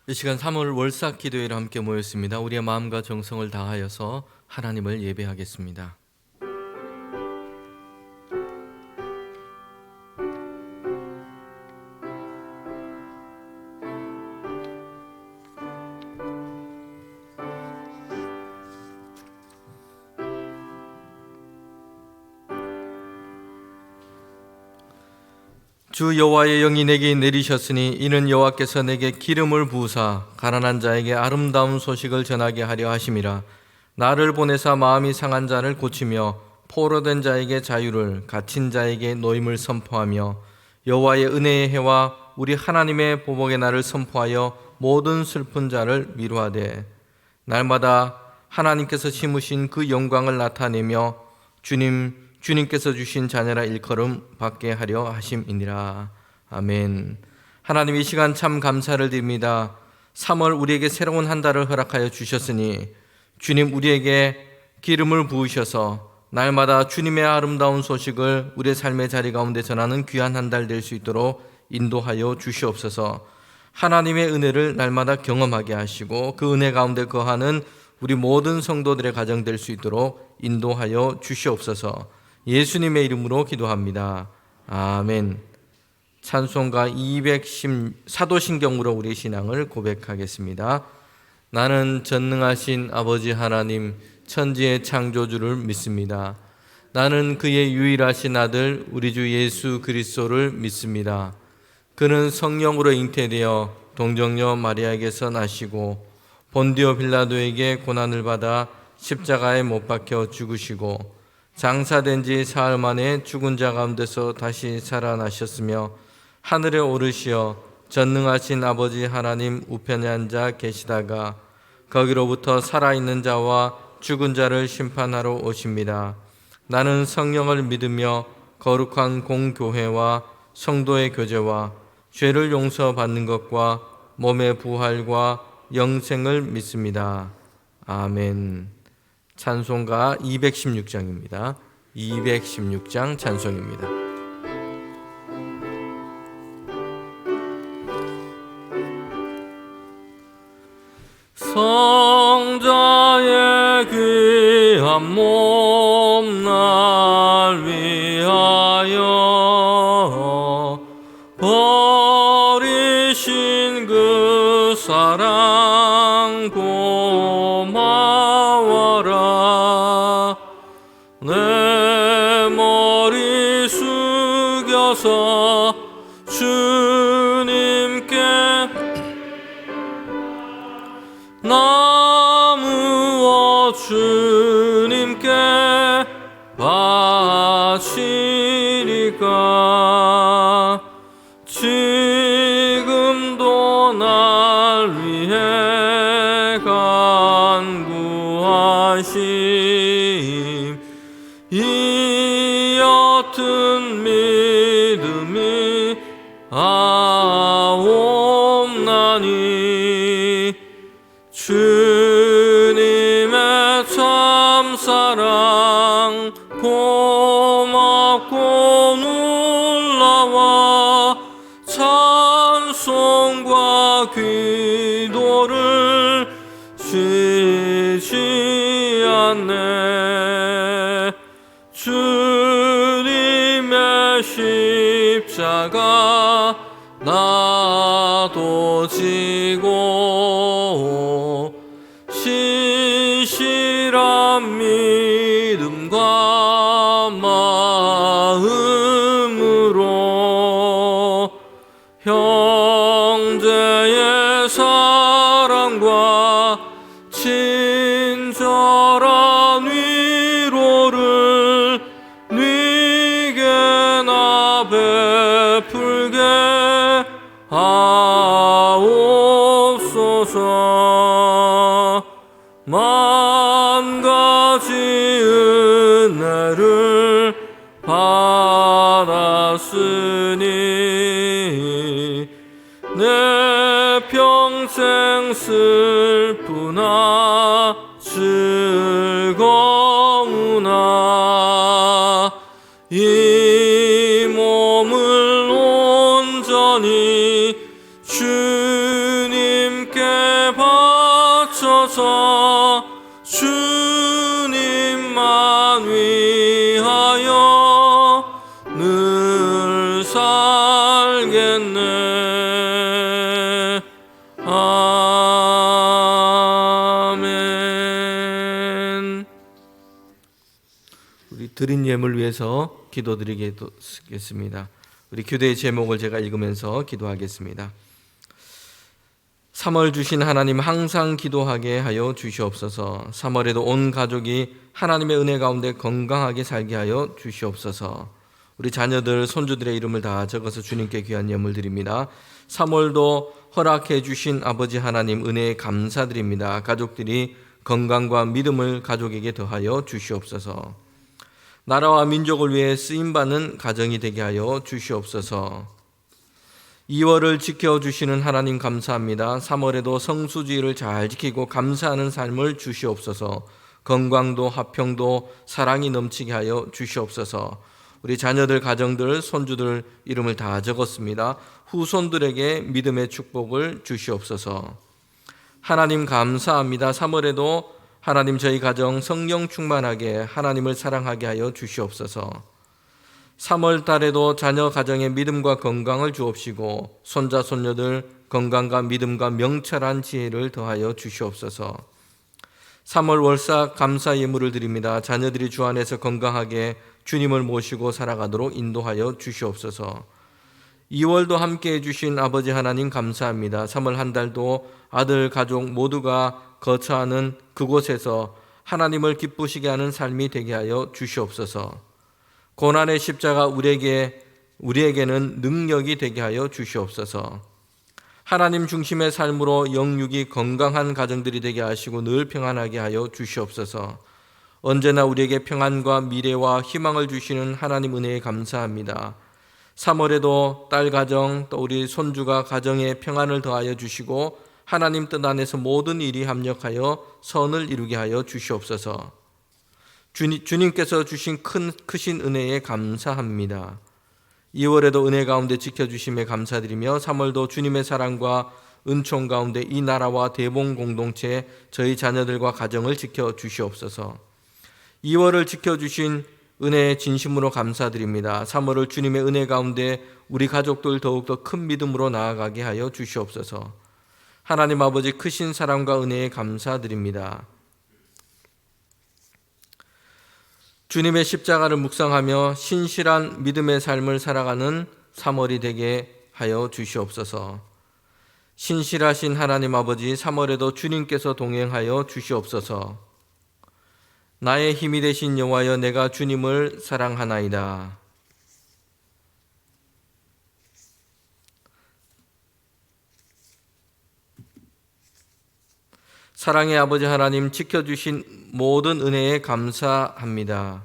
이 시간 3월 월삭 기도회를 함께 모였습니다. 우리의 마음과 정성을 다하여서 하나님을 예배하겠습니다. 주 여호와의 영이 내게 내리셨으니 이는 여호와께서 내게 기름을 부으사 가난한 자에게 아름다운 소식을 전하게 하려 하심이라. 나를 보내사 마음이 상한 자를 고치며 포로된 자에게 자유를, 갇힌 자에게 노임을 선포하며 여호와의 은혜의 해와 우리 하나님의 보복의 날을 선포하여 모든 슬픈 자를 위로하되, 날마다 하나님께서 심으신 그 영광을 나타내며 주님께서 주신 자녀라 일컬음 받게 하려 하심이니라. 아멘. 하나님, 이 시간 참 감사를 드립니다. 3월 우리에게 새로운 한 달을 허락하여 주셨으니 주님, 우리에게 기름을 부으셔서 날마다 주님의 아름다운 소식을 우리의 삶의 자리 가운데 전하는 귀한 한 달 될 수 있도록 인도하여 주시옵소서. 하나님의 은혜를 날마다 경험하게 하시고 그 은혜 가운데 거하는 우리 모든 성도들의 가정 될 수 있도록 인도하여 주시옵소서. 예수님의 이름으로 기도합니다. 아멘. 찬송가 210 사도신경으로 우리의 신앙을 고백하겠습니다. 나는 전능하신 아버지 하나님 천지의 창조주를 믿습니다. 나는 그의 유일하신 아들 우리 주 예수 그리스도를 믿습니다. 그는 성령으로 잉태되어 동정녀 마리아에게서 나시고 본디오 빌라도에게 고난을 받아 십자가에 못 박혀 죽으시고 장사된 지 사흘 만에 죽은 자 가운데서 다시 살아나셨으며 하늘에 오르시어 전능하신 아버지 하나님 우편에 앉아 계시다가 거기로부터 살아있는 자와 죽은 자를 심판하러 오십니다. 나는 성령을 믿으며 거룩한 공교회와 성도의 교제와 죄를 용서받는 것과 몸의 부활과 영생을 믿습니다. 아멘. 찬송가 216장입니다. 216장 찬송입니다. 성자의 귀한 몸 날 위하여 버리신 그 사랑 고마워라. 내 머리 숙여서 주님께 나무어 주님께 바치리까. 지금도 날 위해 간구하심 이 옅은 믿음이 아옵나니. 주님의 참사랑 고맙고 놀라워 찬송과 기도를 쉬지 않네. 주님의 십자가 나도 지고 신실한 믿음과 마음으로 형제의 사랑과 친절한 위로를 네게 나 베풀게 하옵소서. 만 가지 은혜를 받았으니 내 평생 슬프나 즐거우나 이 몸을 온전히 주님께 주옵소서. 주님만 위하여 늘 살겠네. 아멘. 우리 드린 예물 위해서 기도드리겠습니다. 우리 교대의 제목을 제가 읽으면서 기도하겠습니다. 3월 주신 하나님, 항상 기도하게 하여 주시옵소서. 3월에도 온 가족이 하나님의 은혜 가운데 건강하게 살게 하여 주시옵소서. 우리 자녀들, 손주들의 이름을 다 적어서 주님께 귀한 예물 드립니다. 3월도 허락해 주신 아버지 하나님 은혜에 감사드립니다. 가족들이 건강과 믿음을 가족에게 더하여 주시옵소서. 나라와 민족을 위해 쓰임받는 가정이 되게 하여 주시옵소서. 2월을 지켜주시는 하나님 감사합니다. 3월에도 성수주의를 잘 지키고 감사하는 삶을 주시옵소서. 건강도 화평도 사랑이 넘치게 하여 주시옵소서. 우리 자녀들, 가정들, 손주들 이름을 다 적었습니다. 후손들에게 믿음의 축복을 주시옵소서. 하나님 감사합니다. 3월에도 하나님 저희 가정 성령 충만하게 하나님을 사랑하게 하여 주시옵소서. 3월 달에도 자녀 가정의 믿음과 건강을 주옵시고 손자 손녀들 건강과 믿음과 명철한 지혜를 더하여 주시옵소서. 3월 월삭 감사 예물을 드립니다. 자녀들이 주 안에서 건강하게 주님을 모시고 살아가도록 인도하여 주시옵소서. 2월도 함께해 주신 아버지 하나님 감사합니다. 3월 한 달도 아들 가족 모두가 거처하는 그곳에서 하나님을 기쁘시게 하는 삶이 되게 하여 주시옵소서. 고난의 십자가 우리에게는 능력이 되게 하여 주시옵소서. 하나님 중심의 삶으로 영육이 건강한 가정들이 되게 하시고 늘 평안하게 하여 주시옵소서. 언제나 우리에게 평안과 미래와 희망을 주시는 하나님 은혜에 감사합니다. 3월에도 딸 가정 또 우리 손주가 가정에 평안을 더하여 주시고 하나님 뜻 안에서 모든 일이 합력하여 선을 이루게 하여 주시옵소서. 주님께서 주신 크신 은혜에 감사합니다. 2월에도 은혜 가운데 지켜주심에 감사드리며 3월도 주님의 사랑과 은총 가운데 이 나라와 대봉 공동체 저희 자녀들과 가정을 지켜주시옵소서. 2월을 지켜주신 은혜에 진심으로 감사드립니다. 3월을 주님의 은혜 가운데 우리 가족들 더욱더 큰 믿음으로 나아가게 하여 주시옵소서. 하나님 아버지 크신 사랑과 은혜에 감사드립니다. 주님의 십자가를 묵상하며 신실한 믿음의 삶을 살아가는 3월이 되게 하여 주시옵소서. 신실하신 하나님 아버지, 3월에도 주님께서 동행하여 주시옵소서. 나의 힘이 되신 여호와여, 내가 주님을 사랑하나이다. 사랑의 아버지 하나님, 지켜주신 모든 은혜에 감사합니다.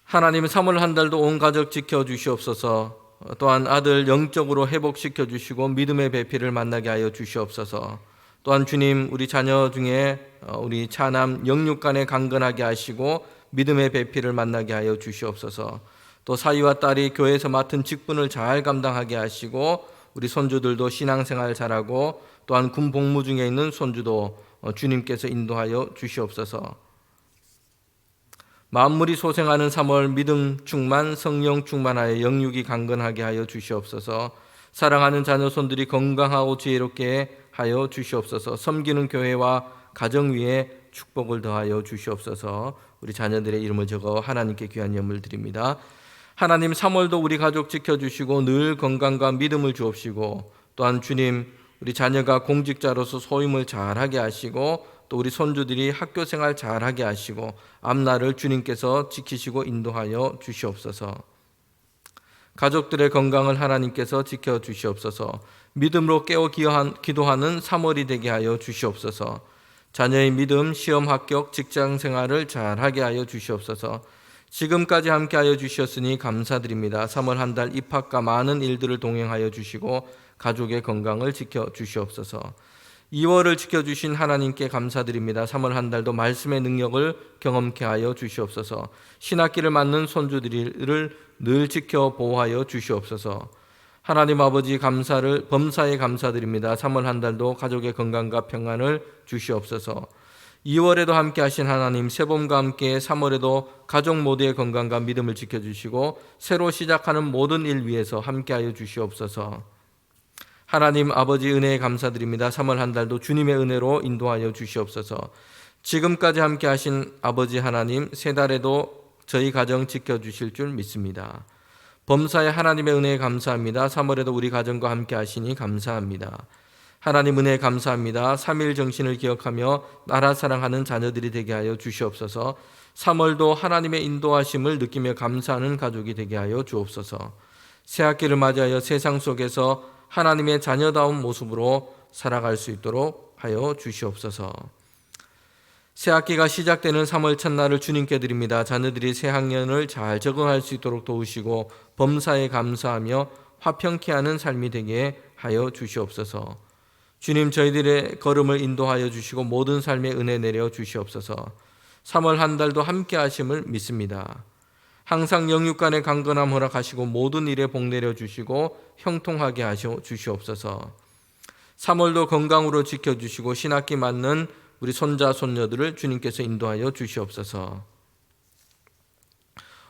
하나님, 3월 한 달도 온 가족 지켜주시옵소서. 또한 아들 영적으로 회복시켜 주시고 믿음의 배필을 만나게 하여 주시옵소서. 또한 주님, 우리 자녀 중에 우리 차남 영육간에 강건하게 하시고 믿음의 배필을 만나게 하여 주시옵소서. 또 사위와 딸이 교회에서 맡은 직분을 잘 감당하게 하시고 우리 손주들도 신앙생활 잘하고 또한 군 복무 중에 있는 손주도 주님께서 인도하여 주시옵소서. 만물이 소생하는 3월 믿음 충만, 성령 충만하여 영육이 강건하게 하여 주시옵소서. 사랑하는 자녀 손들이 건강하고 지혜롭게 하여 주시옵소서. 섬기는 교회와 가정 위에 축복을 더하여 주시옵소서. 우리 자녀들의 이름을 적어 하나님께 귀한 예물 드립니다. 하나님, 3월도 우리 가족 지켜주시고 늘 건강과 믿음을 주옵시고 또한 주님, 우리 자녀가 공직자로서 소임을 잘하게 하시고 또 우리 손주들이 학교 생활 잘하게 하시고 앞날을 주님께서 지키시고 인도하여 주시옵소서. 가족들의 건강을 하나님께서 지켜주시옵소서. 믿음으로 깨어 기도하는 3월이 되게 하여 주시옵소서. 자녀의 믿음, 시험 합격, 직장 생활을 잘하게 하여 주시옵소서. 지금까지 함께하여 주셨으니 감사드립니다. 3월 한 달 입학과 많은 일들을 동행하여 주시고 가족의 건강을 지켜주시옵소서. 2월을 지켜주신 하나님께 감사드립니다. 3월 한 달도 말씀의 능력을 경험케 하여 주시옵소서. 신학기를 맞는 손주들을 늘 지켜 보호하여 주시옵소서. 하나님 아버지 범사에 감사드립니다. 3월 한 달도 가족의 건강과 평안을 주시옵소서. 2월에도 함께 하신 하나님, 새봄과 함께 3월에도 가족 모두의 건강과 믿음을 지켜주시고 새로 시작하는 모든 일 위해서 함께하여 주시옵소서. 하나님 아버지 은혜에 감사드립니다. 3월 한 달도 주님의 은혜로 인도하여 주시옵소서. 지금까지 함께 하신 아버지 하나님, 새 달에도 저희 가정 지켜주실 줄 믿습니다. 범사에 하나님의 은혜에 감사합니다. 3월에도 우리 가정과 함께 하시니 감사합니다. 하나님 은혜에 감사합니다. 3일 정신을 기억하며 나라 사랑하는 자녀들이 되게 하여 주시옵소서. 3월도 하나님의 인도하심을 느끼며 감사하는 가족이 되게 하여 주옵소서. 새 학기를 맞이하여 세상 속에서 하나님의 자녀다운 모습으로 살아갈 수 있도록 하여 주시옵소서. 새 학기가 시작되는 3월 첫날을 주님께 드립니다. 자녀들이 새 학년을 잘 적응할 수 있도록 도우시고 범사에 감사하며 화평케 하는 삶이 되게 하여 주시옵소서. 주님, 저희들의 걸음을 인도하여 주시고 모든 삶에 은혜 내려 주시옵소서. 3월 한 달도 함께 하심을 믿습니다. 항상 영육 간의 강건함 허락하시고 모든 일에 복 내려 주시고 형통하게 하셔 주시옵소서. 3월도 건강으로 지켜주시고 신학기 맞는 우리 손자 손녀들을 주님께서 인도하여 주시옵소서.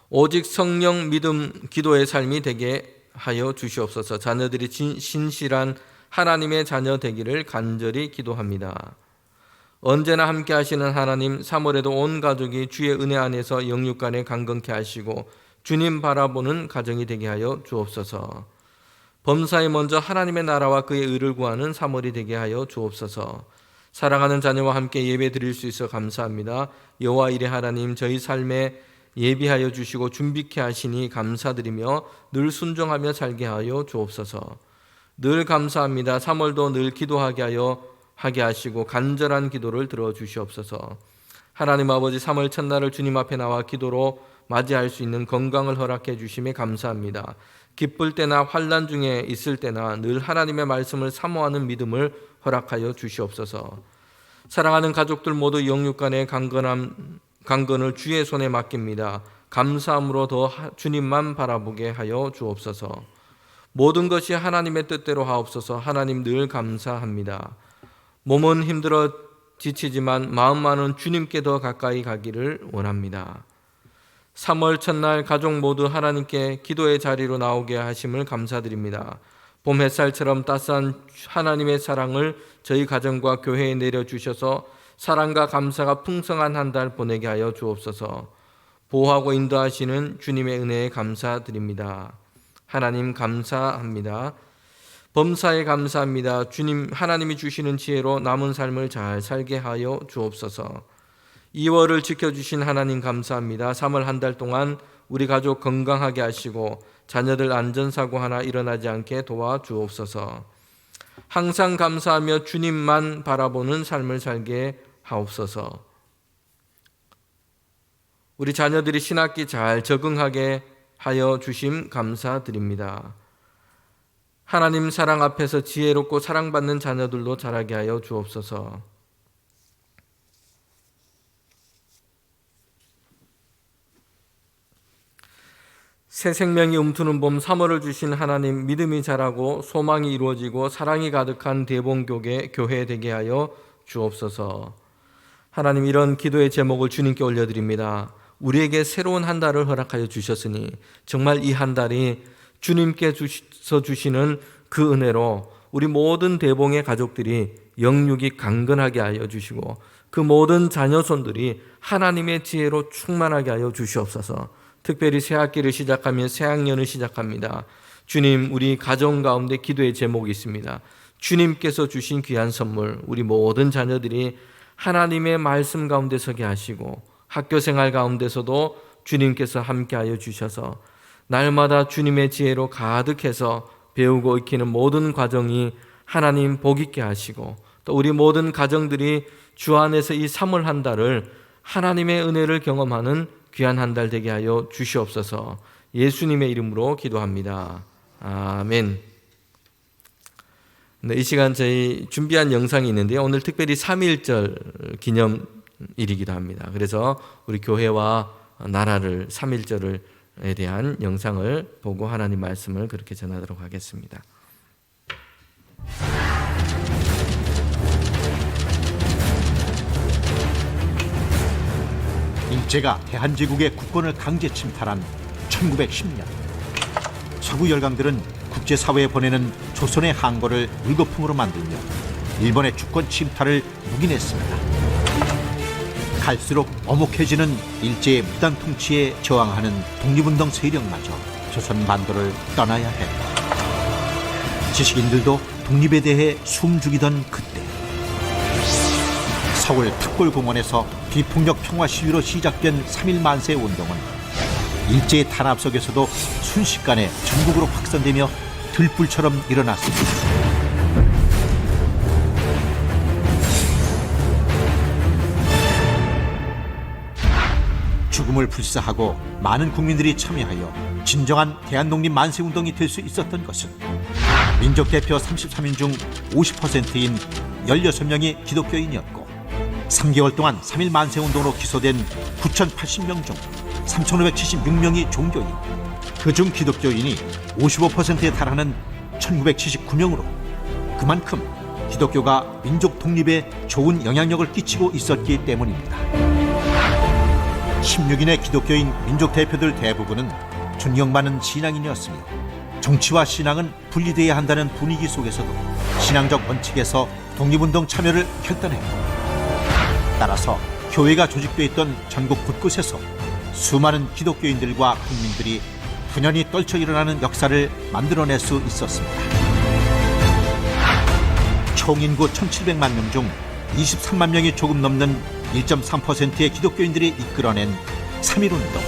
오직 성령 믿음 기도의 삶이 되게 하여 주시옵소서. 자녀들이 신실한 하나님의 자녀 되기를 간절히 기도합니다. 언제나 함께 하시는 하나님, 3월에도 온 가족이 주의 은혜 안에서 영육 간에 강건케 하시고 주님 바라보는 가정이 되게 하여 주옵소서. 범사에 먼저 하나님의 나라와 그의 의를 구하는 3월이 되게 하여 주옵소서. 사랑하는 자녀와 함께 예배 드릴 수 있어 감사합니다. 여호와 이레 하나님, 저희 삶에 예비하여 주시고 준비케 하시니 감사드리며 늘 순종하며 살게 하여 주옵소서. 늘 감사합니다. 3월도 늘 기도하게 하시고 간절한 기도를 들어주시옵소서. 하나님 아버지, 3월 첫날을 주님 앞에 나와 기도로 맞이할 수 있는 건강을 허락해 주심에 감사합니다. 기쁠 때나 환난 중에 있을 때나 늘 하나님의 말씀을 사모하는 믿음을 허락하여 주시옵소서. 사랑하는 가족들 모두 영육 간의 강건을 주의 손에 맡깁니다. 감사함으로 더 주님만 바라보게 하여 주옵소서. 모든 것이 하나님의 뜻대로 하옵소서. 하나님 늘 감사합니다. 몸은 힘들어 지치지만 마음만은 주님께 더 가까이 가기를 원합니다. 3월 첫날 가족 모두 하나님께 기도의 자리로 나오게 하심을 감사드립니다. 봄 햇살처럼 따스한 하나님의 사랑을 저희 가정과 교회에 내려주셔서 사랑과 감사가 풍성한 한 달 보내게 하여 주옵소서. 보호하고 인도하시는 주님의 은혜에 감사드립니다. 하나님 감사합니다. 범사에 감사합니다. 주님, 하나님이 주시는 지혜로 남은 삶을 잘 살게 하여 주옵소서. 2월을 지켜주신 하나님 감사합니다. 3월 한 달 동안 우리 가족 건강하게 하시고 자녀들 안전사고 하나 일어나지 않게 도와주옵소서. 항상 감사하며 주님만 바라보는 삶을 살게 하옵소서. 우리 자녀들이 신학기 잘 적응하게 하여 주심 감사드립니다. 하나님 사랑 앞에서 지혜롭고 사랑받는 자녀들로 자라게 하여 주옵소서. 새 생명이 움트는 봄 3월을 주신 하나님, 믿음이 자라고 소망이 이루어지고 사랑이 가득한 대봉교회 교회 되게 하여 주옵소서. 하나님, 이런 기도의 제목을 주님께 올려드립니다. 우리에게 새로운 한 달을 허락하여 주셨으니 정말 이 한 달이 주님께서 주시는 그 은혜로 우리 모든 대봉의 가족들이 영육이 강건하게 하여 주시고 그 모든 자녀손들이 하나님의 지혜로 충만하게 하여 주시옵소서. 특별히 새 학기를 시작하며 새 학년을 시작합니다. 주님, 우리 가정 가운데 기도의 제목이 있습니다. 주님께서 주신 귀한 선물, 우리 모든 자녀들이 하나님의 말씀 가운데 서게 하시고 학교 생활 가운데서도 주님께서 함께하여 주셔서 날마다 주님의 지혜로 가득해서 배우고 익히는 모든 과정이 하나님 복 있게 하시고 또 우리 모든 가정들이 주 안에서 이 3월 한 달을 하나님의 은혜를 경험하는 귀한 한 달 되게 하여 주시옵소서. 예수님의 이름으로 기도합니다. 아멘. 네, 이 시간 저희 준비한 영상이 있는데요. 오늘 특별히 3.1절 기념일이기도 합니다. 그래서 우리 교회와 나라를 3.1절을 대한 영상을 보고 하나님 말씀을 그렇게 전하도록 하겠습니다. 일제가 대한제국의 국권을 강제 침탈한 1910년, 서구 열강들은 국제사회에 보내는 조선의 항거를 물거품으로 만들며 일본의 주권 침탈을 묵인했습니다. 갈수록 엄혹해지는 일제의 무단 통치에 저항하는 독립운동 세력마저 조선 반도를 떠나야 했다. 지식인들도 독립에 대해 숨죽이던 그때, 서울 탁골공원에서 비폭력 평화 시위로 시작된 3.1 만세 운동은 일제의 탄압 속에서도 순식간에 전국으로 확산되며 들불처럼 일어났습니다. 죽음을 불사하고 많은 국민들이 참여하여 진정한 대한독립 만세운동이 될 수 있었던 것은 민족대표 33인 중 50%인 16명이 기독교인이었고, 3개월 동안 3.1 만세운동으로 기소된 9,080명 중 3,576명이 종교인, 그중 기독교인이 55%에 달하는 1,979명으로 그만큼 기독교가 민족 독립에 좋은 영향력을 끼치고 있었기 때문입니다. 16인의 기독교인 민족 대표들 대부분은 존경받는 신앙인이었으며, 정치와 신앙은 분리되어야 한다는 분위기 속에서도 신앙적 원칙에서 독립운동 참여를 결단했고, 따라서 교회가 조직되어 있던 전국 곳곳에서 수많은 기독교인들과 국민들이 분연히 떨쳐 일어나는 역사를 만들어낼 수 있었습니다. 총인구 1,700만 명 중 23만 명이 조금 넘는 1.3%의 기독교인들이 이끌어낸 3.1운동.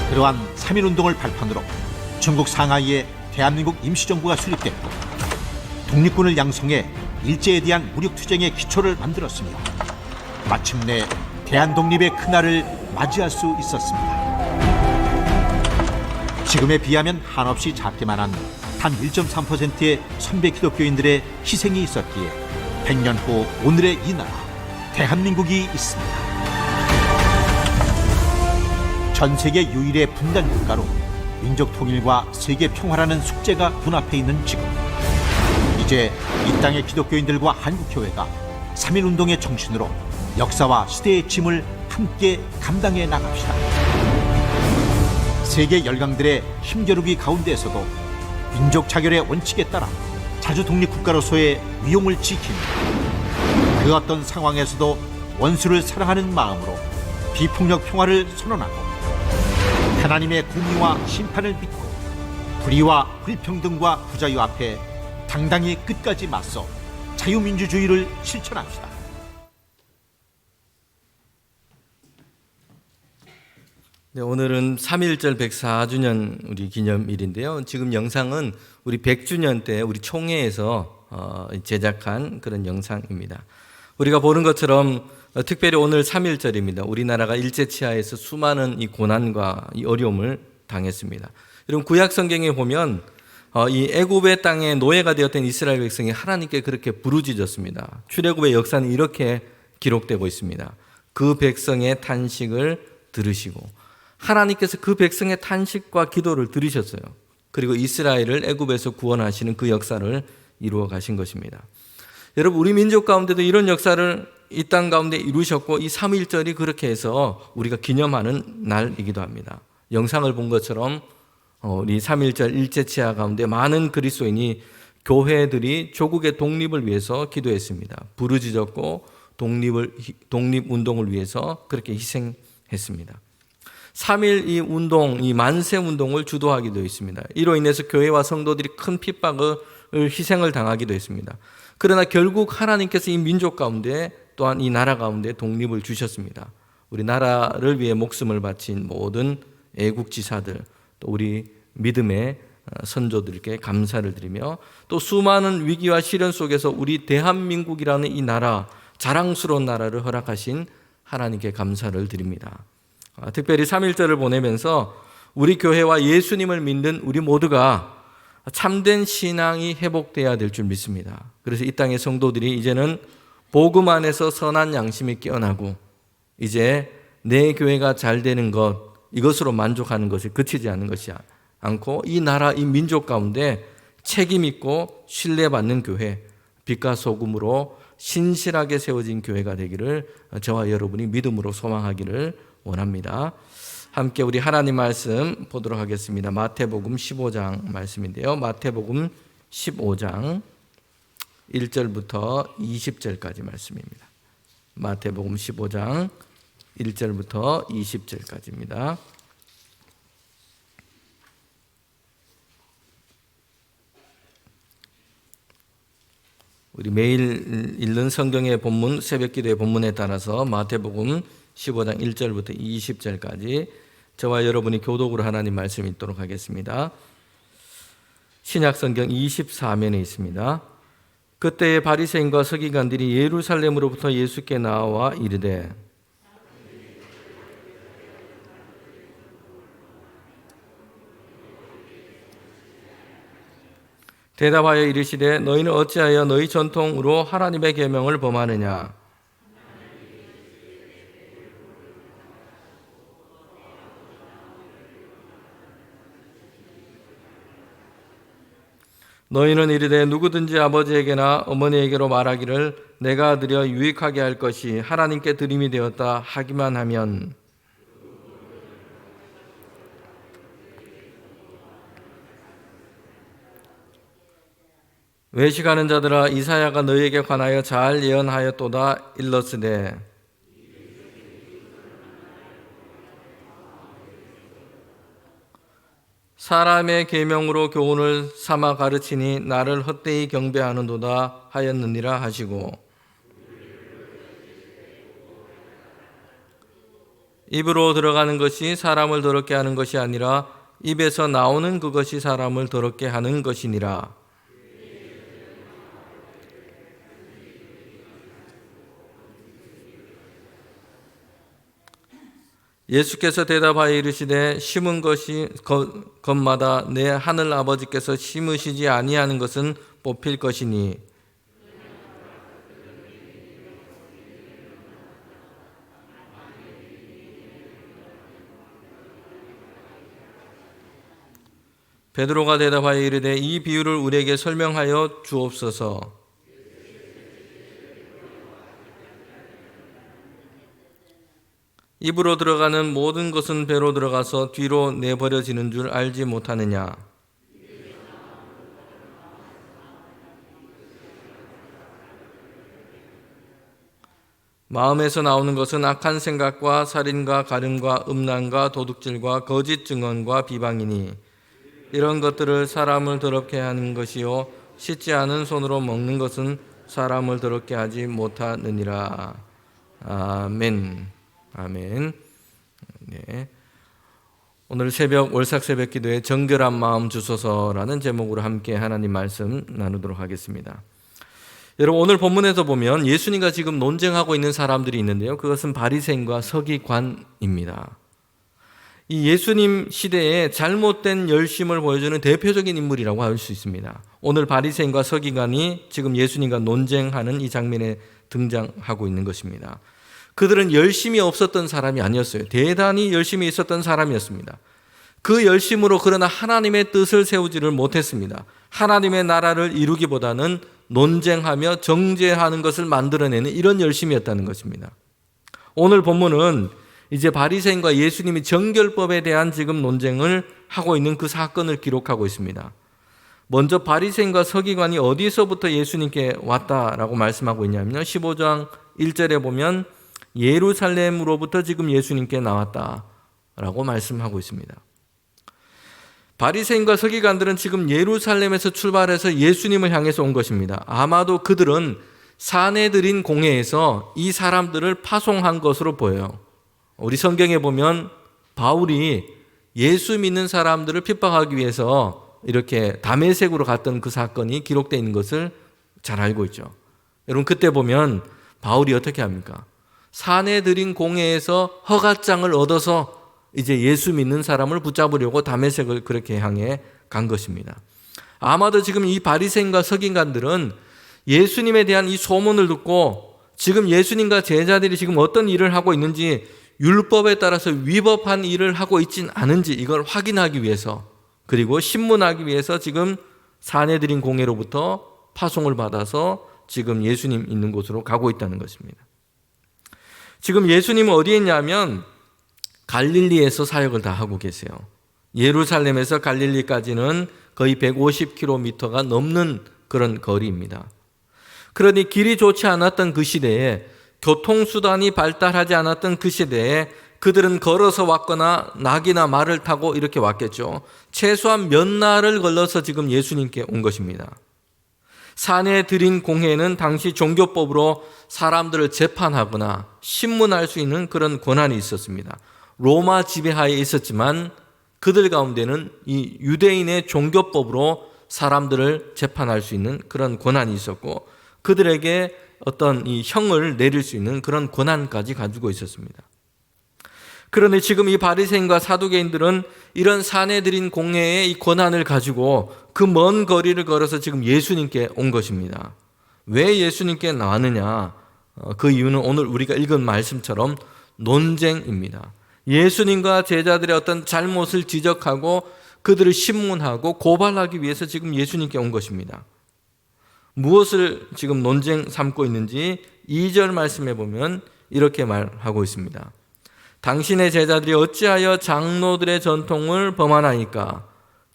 그러한 3.1운동을 발판으로 중국 상하이에 대한민국 임시정부가 수립됐고, 독립군을 양성해 일제에 대한 무력투쟁의 기초를 만들었으며, 마침내 대한독립의 그날을 맞이할 수 있었습니다. 지금에 비하면 한없이 작기만 한 단 1.3%의 선배 기독교인들의 희생이 있었기에 100년 후 오늘의 이 나라 대한민국이 있습니다. 전 세계 유일의 분단 국가로 민족 통일과 세계 평화라는 숙제가 눈앞에 있는 지금, 이제 이 땅의 기독교인들과 한국교회가 3.1운동의 정신으로 역사와 시대의 짐을 함께 감당해 나갑시다. 세계 열강들의 힘겨루기 가운데에서도 민족 자결의 원칙에 따라 자주 독립국가로서의 위용을 지키며, 그 어떤 상황에서도 원수를 사랑하는 마음으로 비폭력 평화를 선언하고, 하나님의 공의와 심판을 믿고 불의와 불평등과 부자유 앞에 당당히 끝까지 맞서 자유민주주의를 실천합시다. 네, 오늘은 3.1절 104주년 우리 기념일인데요. 지금 영상은 우리 100주년 때 우리 총회에서 제작한 그런 영상입니다. 우리가 보는 것처럼 특별히 오늘 3.1절입니다. 우리나라가 일제치하에서 수많은 이 고난과 이 어려움을 당했습니다. 여러분, 구약 성경에 보면 이 애굽의 땅에 노예가 되었던 이스라엘 백성이 하나님께 그렇게 부르짖었습니다. 출애굽의 역사는 이렇게 기록되고 있습니다. 그 백성의 탄식을 들으시고, 하나님께서 그 백성의 탄식과 기도를 들으셨어요. 그리고 이스라엘을 애굽에서 구원하시는 그 역사를 이루어 가신 것입니다. 여러분, 우리 민족 가운데도 이런 역사를 이 땅 가운데 이루셨고, 이 3.1절이 그렇게 해서 우리가 기념하는 날이기도 합니다. 영상을 본 것처럼 우리 3.1절 일제치하 가운데 많은 그리스도인이, 교회들이 조국의 독립을 위해서 기도했습니다. 부르짖었고 독립운동을 위해서 그렇게 희생했습니다. 3.1 이 운동, 이 만세 운동을 주도하기도 했습니다. 이로 인해서 교회와 성도들이 큰 핍박을, 희생을 당하기도 했습니다. 그러나 결국 하나님께서 이 민족 가운데, 또한 이 나라 가운데 독립을 주셨습니다. 우리 나라를 위해 목숨을 바친 모든 애국지사들, 또 우리 믿음의 선조들께 감사를 드리며, 또 수많은 위기와 시련 속에서 우리 대한민국이라는 이 나라, 자랑스러운 나라를 허락하신 하나님께 감사를 드립니다. 특별히 3.1절을 보내면서 우리 교회와 예수님을 믿는 우리 모두가 참된 신앙이 회복돼야 될 줄 믿습니다. 그래서 이 땅의 성도들이 이제는 복음 안에서 선한 양심이 깨어나고, 이제 내 교회가 잘 되는 것, 이것으로 만족하는 것이 그치지 않는 것이 않고 이 나라, 이 민족 가운데 책임 있고 신뢰받는 교회, 빛과 소금으로 신실하게 세워진 교회가 되기를 저와 여러분이 믿음으로 소망하기를 원합니다. 함께 우리 하나님 말씀 보도록 하겠습니다. 마태복음 15장 말씀인데요. 마태복음 15장 1절부터 20절까지 말씀입니다. 마태복음 15장 1절부터 20절까지입니다. 우리 매일 읽는 성경의 본문, 새벽기도의 본문에 따라서 마태복음 15장 1절부터 20절까지 저와 여러분이 교독으로 하나님 말씀 읽도록 하겠습니다. 신약성경 24면에 있습니다. 그때의 바리새인과 서기관들이 예루살렘으로부터 예수께 나와 이르되 대답하여 이르시되 너희는 어찌하여 너희 전통으로 하나님의 계명을 범하느냐. 너희는 이르되 누구든지 아버지에게나 어머니에게로 말하기를 내가 드려 유익하게 할 것이 하나님께 드림이 되었다 하기만 하면 외식하는 자들아 이사야가 너희에게 관하여 잘 예언하였도다 일렀으되 사람의 계명으로 교훈을 삼아 가르치니 나를 헛되이 경배하는도다 하였느니라 하시고 입으로 들어가는 것이 사람을 더럽게 하는 것이 아니라 입에서 나오는 그것이 사람을 더럽게 하는 것이니라. 예수께서 대답하여 이르시되 심은 것이 것마다 내 하늘 아버지께서 심으시지 아니하는 것은 뽑힐 것이니 베드로가 대답하여 이르되 이 비유를 우리에게 설명하여 주옵소서. 입으로 들어가는 모든 것은 배로 들어가서 뒤로 내버려지는 줄 알지 못하느냐. 마음에서 나오는 것은 악한 생각과 살인과 가늠과 음란과 도둑질과 거짓 증언과 비방이니 이런 것들을 사람을 더럽게 하는 것이요 씻지 않은 손으로 먹는 것은 사람을 더럽게 하지 못하느니라. 아멘. 아멘. 네. 오늘 새벽 월삭 새벽 기도에 정결한 마음 주소서라는 제목으로 함께 하나님 말씀 나누도록 하겠습니다. 여러분 오늘 본문에서 보면 예수님과 지금 논쟁하고 있는 사람들이 있는데요. 그것은 바리새인과 서기관입니다. 이 예수님 시대에 잘못된 열심을 보여주는 대표적인 인물이라고 할 수 있습니다. 오늘 바리새인과 서기관이 지금 예수님과 논쟁하는 이 장면에 등장하고 있는 것입니다. 그들은 열심이 없었던 사람이 아니었어요. 대단히 열심히 있었던 사람이었습니다. 그 열심으로 그러나 하나님의 뜻을 세우지를 못했습니다. 하나님의 나라를 이루기보다는 논쟁하며 정죄하는 것을 만들어내는 이런 열심이었다는 것입니다. 오늘 본문은 이제 바리새인과 예수님이 정결법에 대한 지금 논쟁을 하고 있는 그 사건을 기록하고 있습니다. 먼저 바리새인과 서기관이 어디서부터 예수님께 왔다라고 말씀하고 있냐면요. 15장 1절에 보면 예루살렘으로부터 지금 예수님께 나왔다라고 말씀하고 있습니다. 바리새인과 서기관들은 지금 예루살렘에서 출발해서 예수님을 향해서 온 것입니다. 아마도 그들은 사내들인 공회에서 이 사람들을 파송한 것으로 보여요. 우리 성경에 보면 바울이 예수 믿는 사람들을 핍박하기 위해서 이렇게 다메섹으로 갔던 그 사건이 기록되어 있는 것을 잘 알고 있죠. 여러분 그때 보면 바울이 어떻게 합니까? 사내들인 공회에서 허가장을 얻어서 이제 예수 믿는 사람을 붙잡으려고 다메섹을 그렇게 향해 간 것입니다. 아마도 지금 이 바리새인과 서기관들은 예수님에 대한 이 소문을 듣고 지금 예수님과 제자들이 지금 어떤 일을 하고 있는지 율법에 따라서 위법한 일을 하고 있진 않은지 이걸 확인하기 위해서, 그리고 신문하기 위해서 지금 사내들인 공회로부터 파송을 받아서 지금 예수님 있는 곳으로 가고 있다는 것입니다. 지금 예수님은 어디에 있냐면 갈릴리에서 사역을 다 하고 계세요. 예루살렘에서 갈릴리까지는 거의 150km가 넘는 그런 거리입니다. 그러니 길이 좋지 않았던 그 시대에, 교통수단이 발달하지 않았던 그 시대에 그들은 걸어서 왔거나 낙이나 말을 타고 이렇게 왔겠죠. 최소한 몇 날을 걸러서 지금 예수님께 온 것입니다. 사내들인 공회는 당시 종교법으로 사람들을 재판하거나 신문할 수 있는 그런 권한이 있었습니다. 로마 지배하에 있었지만 그들 가운데는 이 유대인의 종교법으로 사람들을 재판할 수 있는 그런 권한이 있었고, 그들에게 어떤 이 형을 내릴 수 있는 그런 권한까지 가지고 있었습니다. 그런데 지금 이 바리새인과 사두개인들은 이런 사내들인 공회의 이 권한을 가지고 그 먼 거리를 걸어서 지금 예수님께 온 것입니다. 왜 예수님께 나왔느냐? 그 이유는 오늘 우리가 읽은 말씀처럼 논쟁입니다. 예수님과 제자들의 어떤 잘못을 지적하고 그들을 신문하고 고발하기 위해서 지금 예수님께 온 것입니다. 무엇을 지금 논쟁 삼고 있는지 2절 말씀에 보면 이렇게 말하고 있습니다. 당신의 제자들이 어찌하여 장로들의 전통을 범하나이까?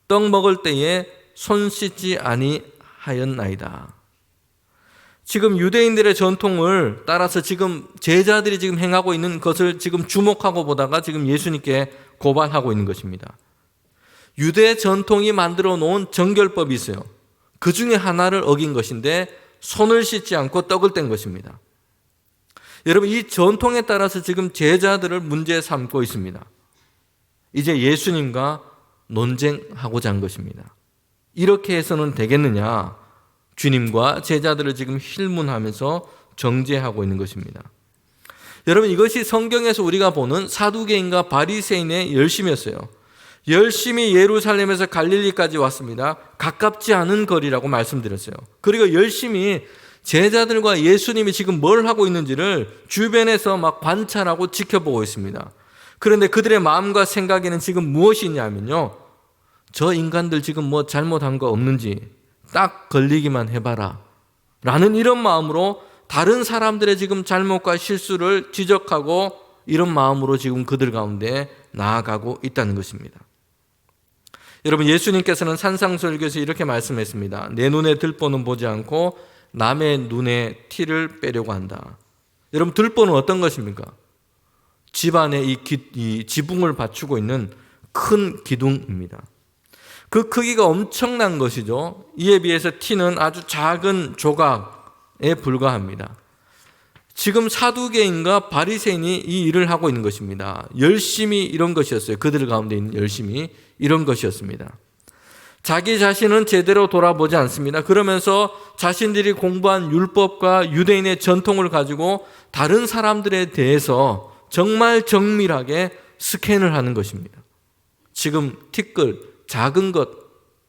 떡 먹을 때에 손 씻지 아니하였나이다. 지금 유대인들의 전통을 따라서 지금 제자들이 지금 행하고 있는 것을 지금 주목하고 보다가 지금 예수님께 고발하고 있는 것입니다. 유대 전통이 만들어 놓은 정결법이 있어요. 그 중에 하나를 어긴 것인데 손을 씻지 않고 떡을 뗀 것입니다. 여러분, 이 전통에 따라서 지금 제자들을 문제 삼고 있습니다. 이제 예수님과 논쟁하고자 한 것입니다. 이렇게 해서는 되겠느냐? 주님과 제자들을 지금 힐문하면서 정죄하고 있는 것입니다. 여러분, 이것이 성경에서 우리가 보는 사두개인과 바리새인의 열심이었어요. 열심히 예루살렘에서 갈릴리까지 왔습니다. 가깝지 않은 거리라고 말씀드렸어요. 그리고 열심히 제자들과 예수님이 지금 뭘 하고 있는지를 주변에서 막 관찰하고 지켜보고 있습니다. 그런데 그들의 마음과 생각에는 지금 무엇이 있냐면요, 저 인간들 지금 뭐 잘못한 거 없는지 딱 걸리기만 해봐라 라는 이런 마음으로 다른 사람들의 지금 잘못과 실수를 지적하고 이런 마음으로 지금 그들 가운데 나아가고 있다는 것입니다. 여러분, 예수님께서는 산상설교에서 이렇게 말씀했습니다. 내 눈에 들보는 보지 않고 남의 눈에 티를 빼려고 한다. 여러분, 들보는 어떤 것입니까? 집안에 이 지붕을 받치고 있는 큰 기둥입니다. 그 크기가 엄청난 것이죠. 이에 비해서 티는 아주 작은 조각에 불과합니다. 지금 사두개인과 바리새인이 이 일을 하고 있는 것입니다. 열심히 이런 것이었어요. 그들 가운데 있는 열심히 이런 것이었습니다. 자기 자신은 제대로 돌아보지 않습니다. 그러면서 자신들이 공부한 율법과 유대인의 전통을 가지고 다른 사람들에 대해서 정말 정밀하게 스캔을 하는 것입니다. 지금 티끌, 작은 것,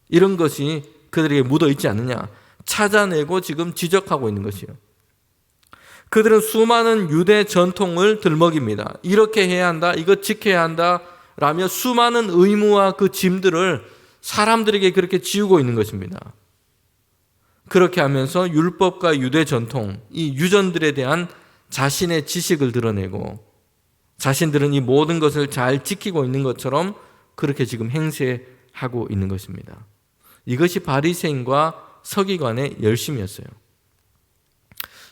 이런 것이 그들에게 묻어 있지 않느냐 찾아내고 지금 지적하고 있는 것이에요. 그들은 수많은 유대 전통을 들먹입니다. 이렇게 해야 한다, 이거 지켜야 한다 라며 수많은 의무와 그 짐들을 사람들에게 그렇게 지우고 있는 것입니다. 그렇게 하면서 율법과 유대 전통, 이 유전들에 대한 자신의 지식을 드러내고 자신들은 이 모든 것을 잘 지키고 있는 것처럼 그렇게 지금 행세하고 있는 것입니다. 이것이 바리새인과 서기관의 열심이었어요.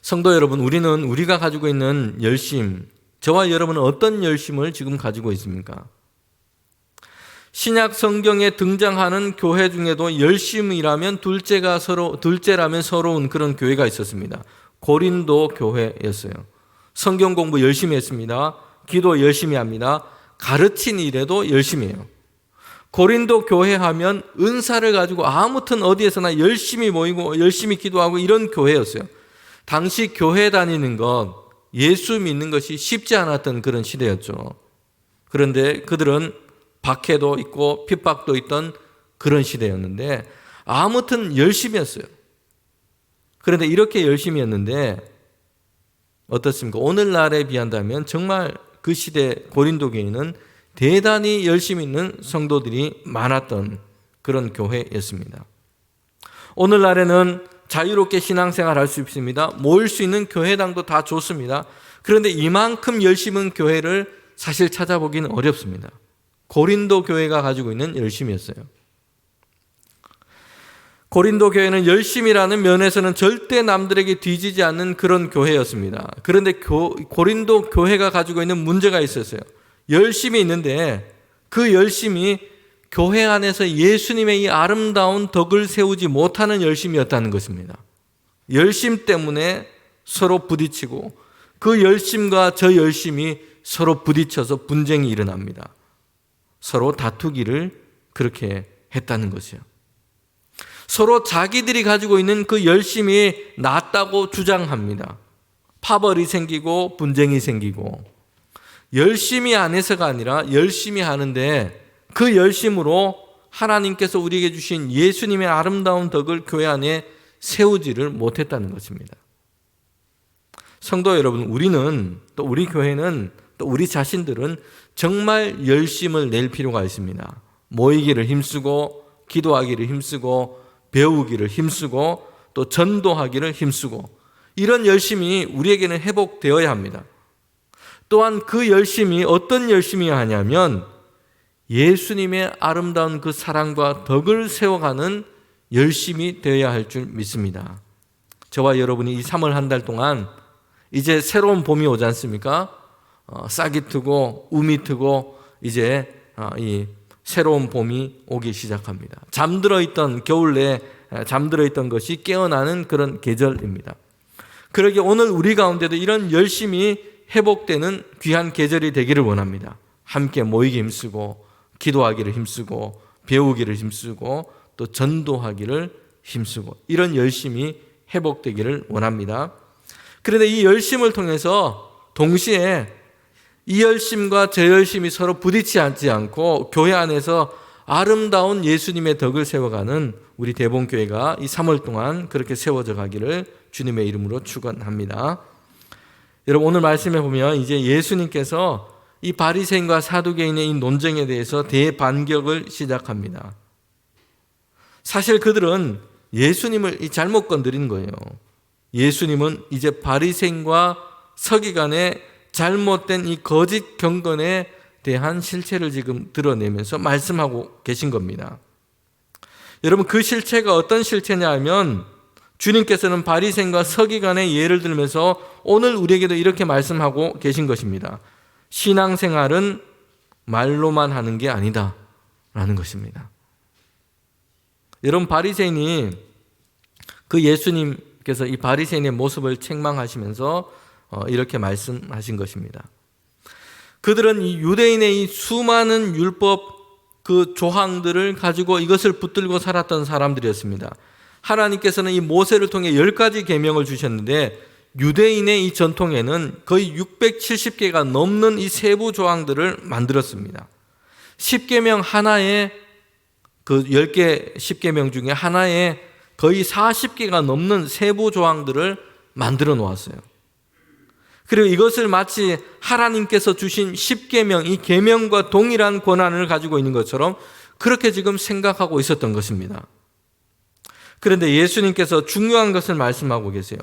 성도 여러분, 우리가 가지고 있는 열심, 저와 여러분은 어떤 열심을 지금 가지고 있습니까? 신약 성경에 등장하는 교회 중에도 열심이라면 둘째라면 서러운 그런 교회가 있었습니다. 고린도 교회였어요. 성경 공부 열심히 했습니다. 기도 열심히 합니다. 가르친 일에도 열심히 해요. 고린도 교회 하면 은사를 가지고 아무튼 어디에서나 열심히 모이고 열심히 기도하고 이런 교회였어요. 당시 교회 다니는 것, 예수 믿는 것이 쉽지 않았던 그런 시대였죠. 그런데 그들은 박해도 있고 핍박도 있던 그런 시대였는데 아무튼 열심히 했어요. 그런데 이렇게 열심히 했는데 어떻습니까? 오늘날에 비한다면 정말 그 시대 고린도 교회는 대단히 열심히 있는 성도들이 많았던 그런 교회였습니다. 오늘날에는 자유롭게 신앙생활 할 수 있습니다. 모일 수 있는 교회당도 다 좋습니다. 그런데 이만큼 열심히 있는 교회를 사실 찾아보기는 어렵습니다. 고린도 교회가 가지고 있는 열심이었어요. 고린도 교회는 열심이라는 면에서는 절대 남들에게 뒤지지 않는 그런 교회였습니다. 그런데 고린도 교회가 가지고 있는 문제가 있었어요. 열심이 있는데 그 열심이 교회 안에서 예수님의 이 아름다운 덕을 세우지 못하는 열심이었다는 것입니다. 열심 때문에 서로 부딪히고 그 열심과 저 열심이 서로 부딪혀서 분쟁이 일어납니다. 서로 다투기를 그렇게 했다는 것이요. 서로 자기들이 가지고 있는 그 열심이 낫다고 주장합니다. 파벌이 생기고 분쟁이 생기고, 열심히 안 해서가 아니라 열심히 하는데 그 열심으로 하나님께서 우리에게 주신 예수님의 아름다운 덕을 교회 안에 세우지를 못했다는 것입니다. 성도 여러분, 우리는 또 우리 교회는 또 우리 자신들은 정말 열심을 낼 필요가 있습니다. 모이기를 힘쓰고, 기도하기를 힘쓰고, 배우기를 힘쓰고, 또 전도하기를 힘쓰고, 이런 열심이 우리에게는 회복되어야 합니다. 또한 그 열심이 어떤 열심이어야 하냐면 예수님의 아름다운 그 사랑과 덕을 세워가는 열심이 되어야 할 줄 믿습니다. 저와 여러분이 이 3월 한 달 동안 이제 새로운 봄이 오지 않습니까? 싹이 트고 움이 트고 이제 이 새로운 봄이 오기 시작합니다. 잠들어 있던 겨울 내에 잠들어 있던 것이 깨어나는 그런 계절입니다. 그러기에 오늘 우리 가운데도 이런 열심이 회복되는 귀한 계절이 되기를 원합니다. 함께 모이기 힘쓰고, 기도하기를 힘쓰고, 배우기를 힘쓰고, 또 전도하기를 힘쓰고, 이런 열심이 회복되기를 원합니다. 그런데 이 열심을 통해서 동시에 이 열심과 저 열심이 서로 부딪히지 않고 교회 안에서 아름다운 예수님의 덕을 세워가는 우리 대봉교회가 이 3월 동안 그렇게 세워져 가기를 주님의 이름으로 축원합니다. 여러분, 오늘 말씀해 보면 이제 예수님께서 이 바리새인과 사두개인의 이 논쟁에 대해서 대반격을 시작합니다. 사실 그들은 예수님을 잘못 건드린 거예요. 예수님은 이제 바리새인과 서기관의 잘못된 이 거짓 경건에 대한 실체를 지금 드러내면서 말씀하고 계신 겁니다. 여러분, 그 실체가 어떤 실체냐 하면 주님께서는 바리새인과 서기관의 예를 들면서 오늘 우리에게도 이렇게 말씀하고 계신 것입니다. 신앙생활은 말로만 하는 게 아니다 라는 것입니다. 여러분, 바리새인이 그 예수님께서 이 바리새인의 모습을 책망하시면서 이렇게 말씀하신 것입니다. 그들은 이 유대인의 이 수많은 율법 그 조항들을 가지고 이것을 붙들고 살았던 사람들이었습니다. 하나님께서는 이 모세를 통해 10가지 계명을 주셨는데 유대인의 이 전통에는 거의 670개가 넘는 이 세부 조항들을 만들었습니다. 10계명 하나에 그 10개 10계명 중에 하나에 거의 40개가 넘는 세부 조항들을 만들어 놓았어요. 그리고 이것을 마치 하나님께서 주신 10계명, 이 계명과 동일한 권한을 가지고 있는 것처럼 그렇게 지금 생각하고 있었던 것입니다. 그런데 예수님께서 중요한 것을 말씀하고 계세요.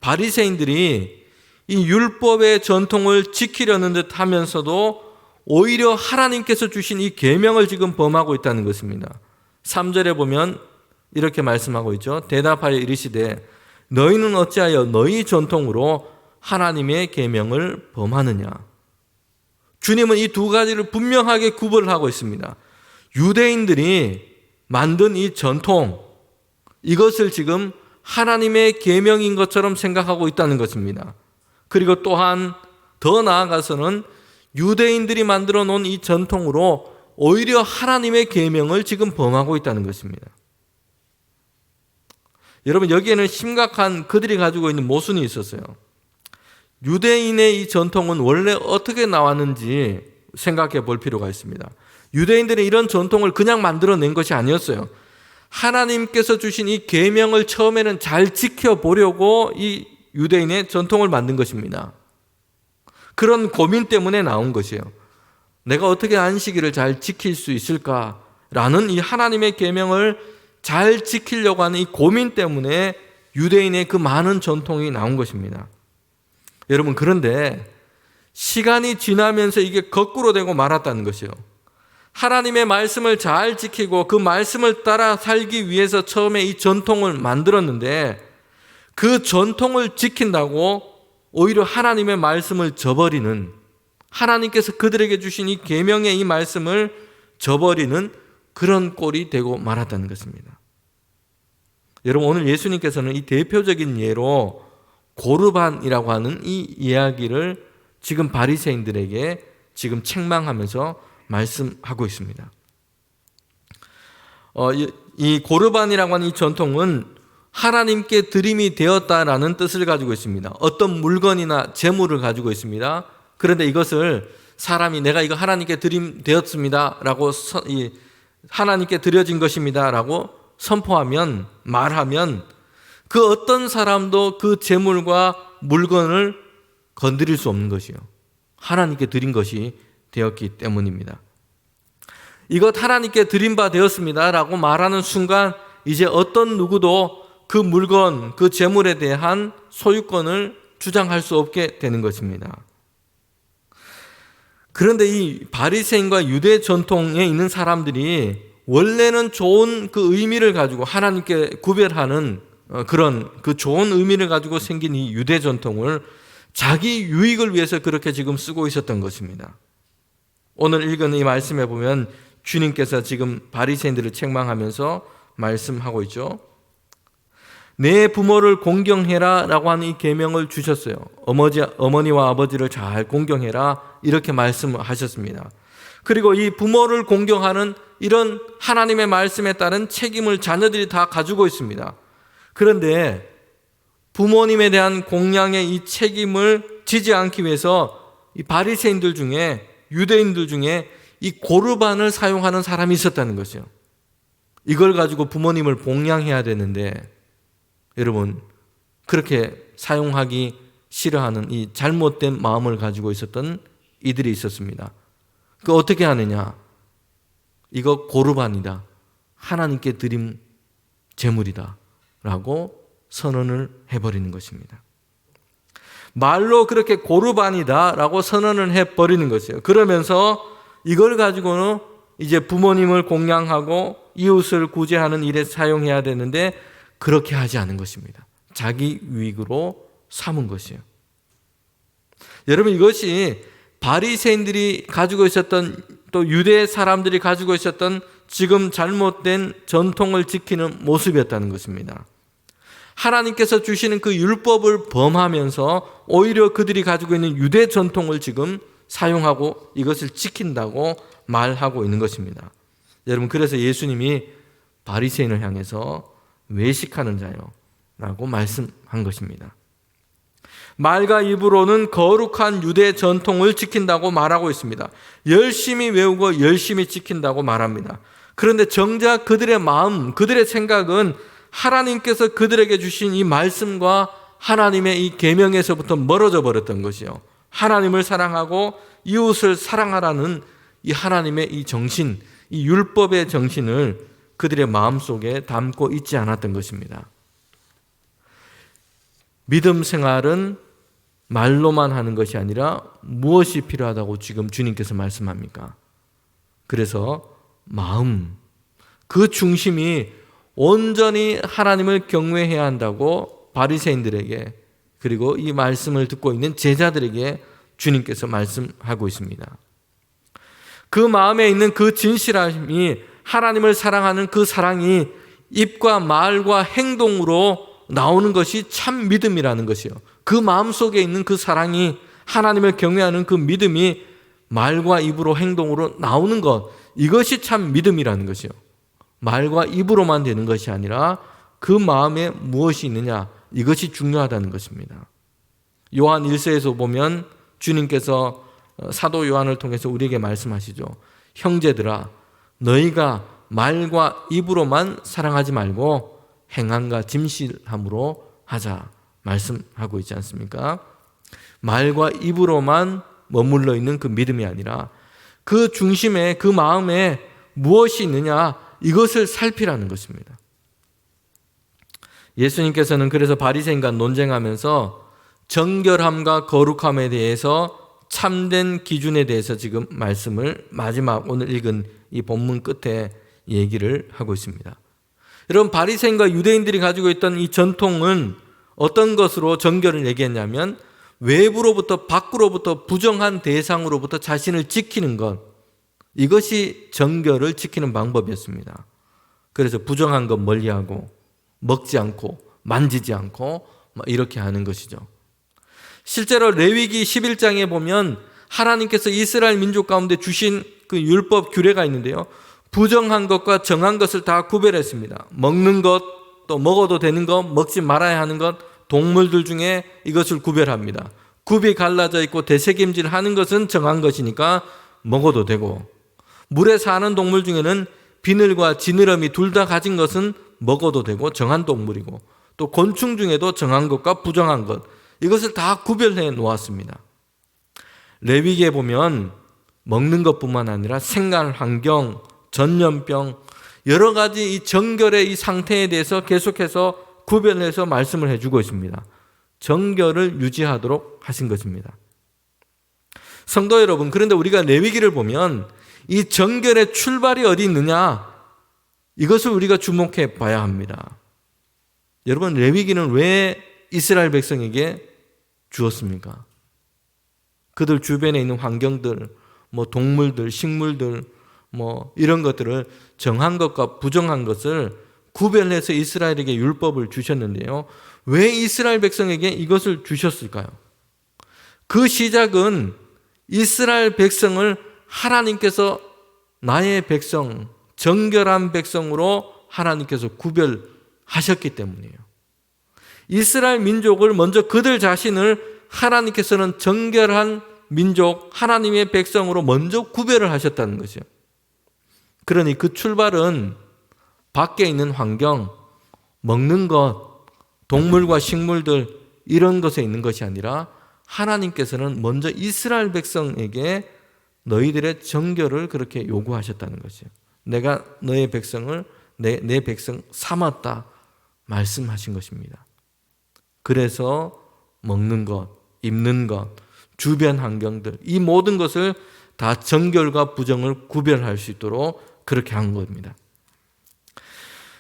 바리새인들이 이 율법의 전통을 지키려는 듯 하면서도 오히려 하나님께서 주신 이 계명을 지금 범하고 있다는 것입니다. 3절에 보면 이렇게 말씀하고 있죠. 대답하여 이르시되 너희는 어찌하여 너희 전통으로 하나님의 계명을 범하느냐. 주님은 이 두 가지를 분명하게 구분을 하고 있습니다. 유대인들이 만든 이 전통, 이것을 지금 하나님의 계명인 것처럼 생각하고 있다는 것입니다. 그리고 또한 더 나아가서는 유대인들이 만들어 놓은 이 전통으로 오히려 하나님의 계명을 지금 범하고 있다는 것입니다. 여러분, 여기에는 심각한 그들이 가지고 있는 모순이 있었어요. 유대인의 이 전통은 원래 어떻게 나왔는지 생각해 볼 필요가 있습니다. 유대인들은 이런 전통을 그냥 만들어낸 것이 아니었어요. 하나님께서 주신 이 계명을 처음에는 잘 지켜보려고 이 유대인의 전통을 만든 것입니다. 그런 고민 때문에 나온 것이에요. 내가 어떻게 안식일을 잘 지킬 수 있을까라는 이 하나님의 계명을 잘 지키려고 하는 이 고민 때문에 유대인의 그 많은 전통이 나온 것입니다. 여러분, 그런데 시간이 지나면서 이게 거꾸로 되고 말았다는 것이요. 하나님의 말씀을 잘 지키고 그 말씀을 따라 살기 위해서 처음에 이 전통을 만들었는데 그 전통을 지킨다고 오히려 하나님의 말씀을 저버리는, 하나님께서 그들에게 주신 이 계명의 이 말씀을 저버리는 그런 꼴이 되고 말았다는 것입니다. 여러분, 오늘 예수님께서는 이 대표적인 예로 고르반이라고 하는 이 이야기를 지금 바리새인들에게 지금 책망하면서 말씀하고 있습니다. 이 고르반이라고 하는 이 전통은 하나님께 드림이 되었다라는 뜻을 가지고 있습니다. 어떤 물건이나 재물을 가지고 있습니다. 그런데 이것을 사람이 내가 이거 하나님께 드림 되었습니다 라고 하나님께 드려진 것입니다 라고 선포하면, 말하면 그 어떤 사람도 그 재물과 물건을 건드릴 수 없는 것이요, 하나님께 드린 것이 되었기 때문입니다. 이것 하나님께 드린 바 되었습니다 라고 말하는 순간 이제 어떤 누구도 그 물건, 그 재물에 대한 소유권을 주장할 수 없게 되는 것입니다. 그런데 이 바리새인과 유대 전통에 있는 사람들이 원래는 좋은 그 의미를 가지고 하나님께 구별하는 그런 그 좋은 의미를 가지고 생긴 이 유대 전통을 자기 유익을 위해서 그렇게 지금 쓰고 있었던 것입니다. 오늘 읽은 이 말씀에 보면 주님께서 지금 바리새인들을 책망하면서 말씀하고 있죠. 내 부모를 공경해라 라고 하는 이 계명을 주셨어요. 어머니와 아버지를 잘 공경해라 이렇게 말씀하셨습니다. 그리고 이 부모를 공경하는 이런 하나님의 말씀에 따른 책임을 자녀들이 다 가지고 있습니다. 그런데 부모님에 대한 공양의 이 책임을 지지 않기 위해서 이 바리새인들 중에, 유대인들 중에 이 고르반을 사용하는 사람이 있었다는 것이요. 이걸 가지고 부모님을 봉양해야 되는데 여러분, 그렇게 사용하기 싫어하는 이 잘못된 마음을 가지고 있었던 이들이 있었습니다. 그 어떻게 하느냐? 이거 고르반이다, 하나님께 드림 제물이다 라고 선언을 해버리는 것입니다. 말로 그렇게 고르반이다 라고 선언을 해버리는 것이에요. 그러면서 이걸 가지고는 이제 부모님을 공양하고 이웃을 구제하는 일에 사용해야 되는데 그렇게 하지 않은 것입니다. 자기 유익으로 삼은 것이에요. 여러분, 이것이 바리새인들이 가지고 있었던, 또 유대 사람들이 가지고 있었던 지금 잘못된 전통을 지키는 모습이었다는 것입니다. 하나님께서 주시는 그 율법을 범하면서 오히려 그들이 가지고 있는 유대 전통을 지금 사용하고 이것을 지킨다고 말하고 있는 것입니다. 여러분, 그래서 예수님이 바리새인을 향해서 외식하는 자요 라고 말씀한 것입니다. 말과 입으로는 거룩한 유대 전통을 지킨다고 말하고 있습니다. 열심히 외우고 열심히 지킨다고 말합니다. 그런데 정작 그들의 마음, 그들의 생각은 하나님께서 그들에게 주신 이 말씀과 하나님의 이 계명에서부터 멀어져 버렸던 것이요, 하나님을 사랑하고 이웃을 사랑하라는 이 하나님의 이 정신, 이 율법의 정신을 그들의 마음속에 담고 있지 않았던 것입니다. 믿음 생활은 말로만 하는 것이 아니라 무엇이 필요하다고 지금 주님께서 말씀합니까? 그래서 마음, 그 중심이 온전히 하나님을 경외해야 한다고 바리새인들에게, 그리고 이 말씀을 듣고 있는 제자들에게 주님께서 말씀하고 있습니다. 그 마음에 있는 그 진실함이, 하나님을 사랑하는 그 사랑이 입과 말과 행동으로 나오는 것이 참 믿음이라는 것이요. 그 마음속에 있는 그 사랑이, 하나님을 경외하는 그 믿음이 말과 입으로 행동으로 나오는 것, 이것이 참 믿음이라는 것이요. 말과 입으로만 되는 것이 아니라 그 마음에 무엇이 있느냐, 이것이 중요하다는 것입니다. 요한 1서에서 보면 주님께서 사도 요한을 통해서 우리에게 말씀하시죠. 형제들아, 너희가 말과 입으로만 사랑하지 말고 행함과 진실함으로 하자 말씀하고 있지 않습니까? 말과 입으로만 머물러 있는 그 믿음이 아니라 그 중심에, 그 마음에 무엇이 있느냐, 이것을 살피라는 것입니다. 예수님께서는 그래서 바리새인과 논쟁하면서 정결함과 거룩함에 대해서 참된 기준에 대해서 지금 말씀을 마지막 오늘 읽은 이 본문 끝에 얘기를 하고 있습니다. 여러분, 바리새인과 유대인들이 가지고 있던 이 전통은 어떤 것으로 정결을 얘기했냐면 외부로부터 밖으로부터 부정한 대상으로부터 자신을 지키는 것, 이것이 정결을 지키는 방법이었습니다. 그래서 부정한 것 멀리하고 먹지 않고 만지지 않고 이렇게 하는 것이죠. 실제로 레위기 11장에 보면 하나님께서 이스라엘 민족 가운데 주신 그 율법 규례가 있는데요, 부정한 것과 정한 것을 다 구별했습니다. 먹는 것, 또 먹어도 되는 것, 먹지 말아야 하는 것, 동물들 중에 이것을 구별합니다. 굽이 갈라져 있고 되새김질 하는 것은 정한 것이니까 먹어도 되고, 물에 사는 동물 중에는 비늘과 지느러미 둘 다 가진 것은 먹어도 되고 정한 동물이고, 또 곤충 중에도 정한 것과 부정한 것, 이것을 다 구별해 놓았습니다. 레위기에 보면 먹는 것뿐만 아니라 생활 환경, 전염병, 여러 가지 이 정결의 이 상태에 대해서 계속해서 구별해서 말씀을 해주고 있습니다. 정결을 유지하도록 하신 것입니다. 성도 여러분, 그런데 우리가 레위기를 보면 이 정결의 출발이 어디 있느냐, 이것을 우리가 주목해 봐야 합니다. 여러분, 레위기는 왜 이스라엘 백성에게 주었습니까? 그들 주변에 있는 환경들, 동물들, 식물들, 이런 것들을 정한 것과 부정한 것을 구별해서 이스라엘에게 율법을 주셨는데요, 왜 이스라엘 백성에게 이것을 주셨을까요? 그 시작은 이스라엘 백성을 하나님께서 나의 백성, 정결한 백성으로 하나님께서 구별하셨기 때문이에요. 이스라엘 민족을 먼저 그들 자신을 하나님께서는 정결한 민족, 하나님의 백성으로 먼저 구별을 하셨다는 것이요. 그러니 그 출발은 밖에 있는 환경, 먹는 것, 동물과 식물들 이런 것에 있는 것이 아니라 하나님께서는 먼저 이스라엘 백성에게 너희들의 정결을 그렇게 요구하셨다는 것이에요. 내가 너의 백성을 내 백성 삼았다 말씀하신 것입니다. 그래서 먹는 것, 입는 것, 주변 환경들, 이 모든 것을 다 정결과 부정을 구별할 수 있도록 그렇게 한 겁니다.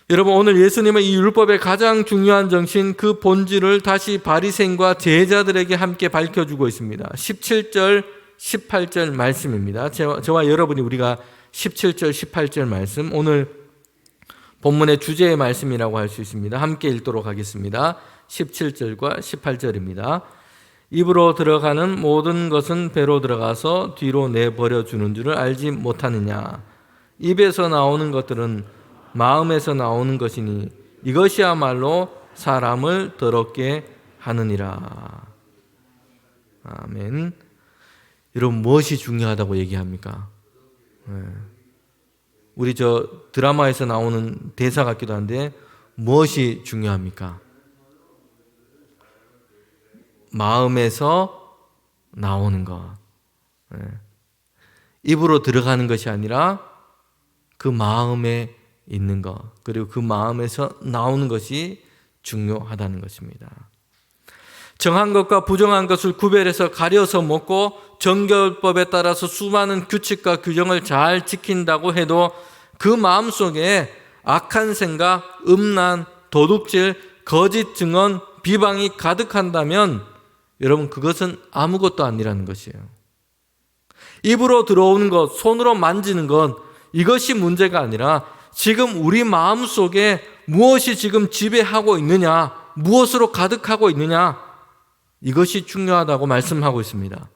여러분, 오늘 예수님은 이 율법의 가장 중요한 정신, 그 본질을 다시 바리새인과 제자들에게 함께 밝혀주고 있습니다. 17절, 18절 말씀입니다. 저와 여러분이 우리가 17절, 18절 말씀, 오늘 본문의 주제의 말씀이라고 할 수 있습니다. 함께 읽도록 하겠습니다. 17절과 18절입니다. 입으로 들어가는 모든 것은 배로 들어가서 뒤로 내버려 주는 줄을 알지 못하느냐. 입에서 나오는 것들은 마음에서 나오는 것이니 이것이야말로 사람을 더럽게 하느니라. 아멘. 여러분, 무엇이 중요하다고 얘기합니까? 우리 드라마에서 나오는 대사 같기도 한데 무엇이 중요합니까? 마음에서 나오는 것. 입으로 들어가는 것이 아니라 그 마음에 있는 것, 그리고 그 마음에서 나오는 것이 중요하다는 것입니다. 정한 것과 부정한 것을 구별해서 가려서 먹고 정결법에 따라서 수많은 규칙과 규정을 잘 지킨다고 해도 그 마음속에 악한 생각, 음란, 도둑질, 거짓 증언, 비방이 가득한다면 여러분, 그것은 아무것도 아니라는 것이에요. 입으로 들어오는 것, 손으로 만지는 것, 이것이 문제가 아니라 지금 우리 마음속에 무엇이 지금 지배하고 있느냐, 무엇으로 가득하고 있느냐, 이것이 중요하다고 말씀하고 있습니다.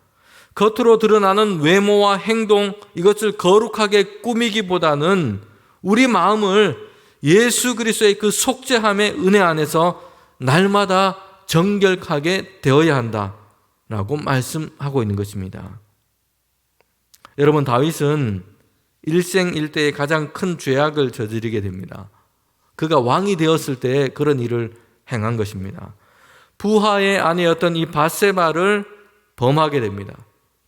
겉으로 드러나는 외모와 행동, 이것을 거룩하게 꾸미기보다는 우리 마음을 예수 그리스도의 그 속죄함의 은혜 안에서 날마다 정결하게 되어야 한다라고 말씀하고 있는 것입니다. 여러분, 다윗은 일생일대의 가장 큰 죄악을 저지르게 됩니다. 그가 왕이 되었을 때 그런 일을 행한 것입니다. 부하의 아내였던 이 밧세바를 범하게 됩니다.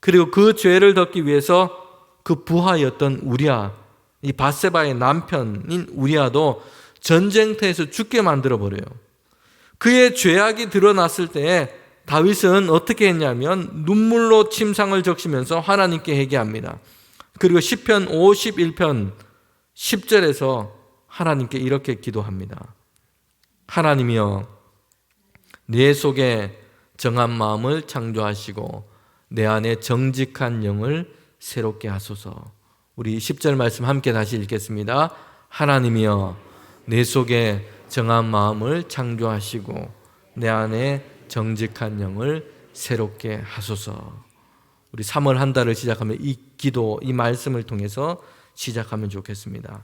그리고 그 죄를 덮기 위해서 그 부하였던 우리아, 이 밧세바의 남편인 우리아도 전쟁터에서 죽게 만들어버려요. 그의 죄악이 드러났을 때 다윗은 어떻게 했냐면 눈물로 침상을 적시면서 하나님께 회개합니다. 그리고 시편 51편 10절에서 하나님께 이렇게 기도합니다. 하나님이여, 내 속에 정한 마음을 창조하시고 내 안에 정직한 영을 새롭게 하소서. 우리 10절 말씀 함께 다시 읽겠습니다. 하나님이여, 내 속에 정한 마음을 창조하시고 내 안에 정직한 영을 새롭게 하소서. 우리 3월 한 달을 시작하면 이 기도, 이 말씀을 통해서 시작하면 좋겠습니다.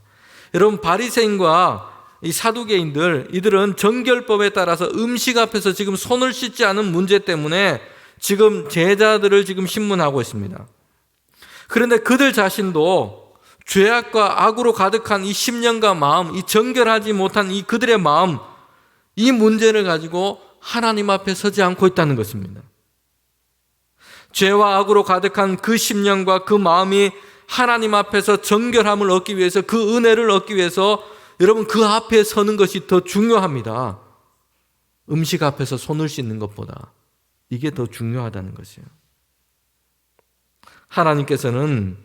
여러분, 바리새인과 이 사두개인들, 이들은 정결법에 따라서 음식 앞에서 지금 손을 씻지 않은 문제 때문에 지금 제자들을 지금 신문하고 있습니다. 그런데 그들 자신도 죄악과 악으로 가득한 이 심령과 마음, 이 정결하지 못한 이 그들의 마음, 이 문제를 가지고 하나님 앞에 서지 않고 있다는 것입니다. 죄와 악으로 가득한 그 심령과 그 마음이 하나님 앞에서 정결함을 얻기 위해서, 그 은혜를 얻기 위해서 여러분 그 앞에 서는 것이 더 중요합니다. 음식 앞에서 손을 씻는 것보다 이게 더 중요하다는 것이에요. 하나님께서는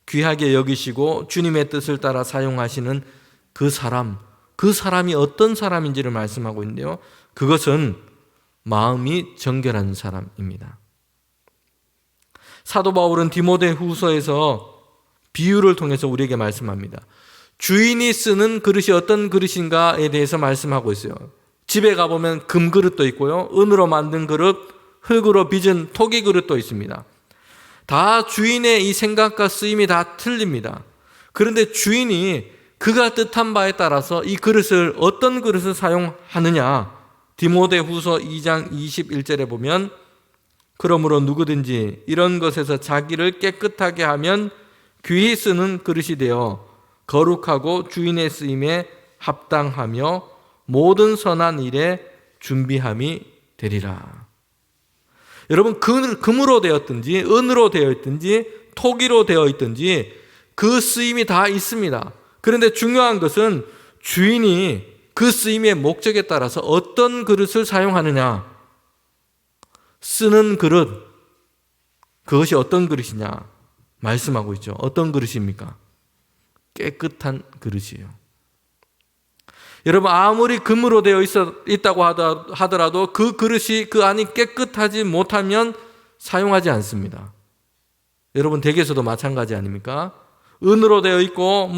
귀하게 여기시고 주님의 뜻을 따라 사용하시는 그 사람이 어떤 사람인지를 말씀하고 있는데요. 그것은 마음이 정결한 사람입니다. 사도 바울은 디모데후서에서 비유를 통해서 우리에게 말씀합니다. 주인이 쓰는 그릇이 어떤 그릇인가에 대해서 말씀하고 있어요. 집에 가보면 금그릇도 있고요, 은으로 만든 그릇, 흙으로 빚은 토기 그릇도 있습니다. 다 주인의 이 생각과 쓰임이 다 틀립니다. 그런데 주인이 그가 뜻한 바에 따라서 이 그릇을, 어떤 그릇을 사용하느냐, 디모데후서 2장 21절에 보면 그러므로 누구든지 이런 것에서 자기를 깨끗하게 하면 귀히 쓰는 그릇이 되어 거룩하고 주인의 쓰임에 합당하며 모든 선한 일에 준비함이 되리라. 여러분, 금으로 되었든지 은으로 되어 있든지 토기로 되어 있든지 그 쓰임이 다 있습니다. 그런데 중요한 것은 주인이 그 쓰임의 목적에 따라서 어떤 그릇을 사용하느냐, 쓰는 그릇, 그것이 어떤 그릇이냐 말씀하고 있죠. 어떤 그릇입니까? 깨끗한 그릇이에요. 여러분, 아무리 금으로 되어 있다고 하더라도 그 그릇이, 그 안이 깨끗하지 못하면 사용하지 않습니다. 여러분, 댁에서도 마찬가지 아닙니까? 은으로 되어 있고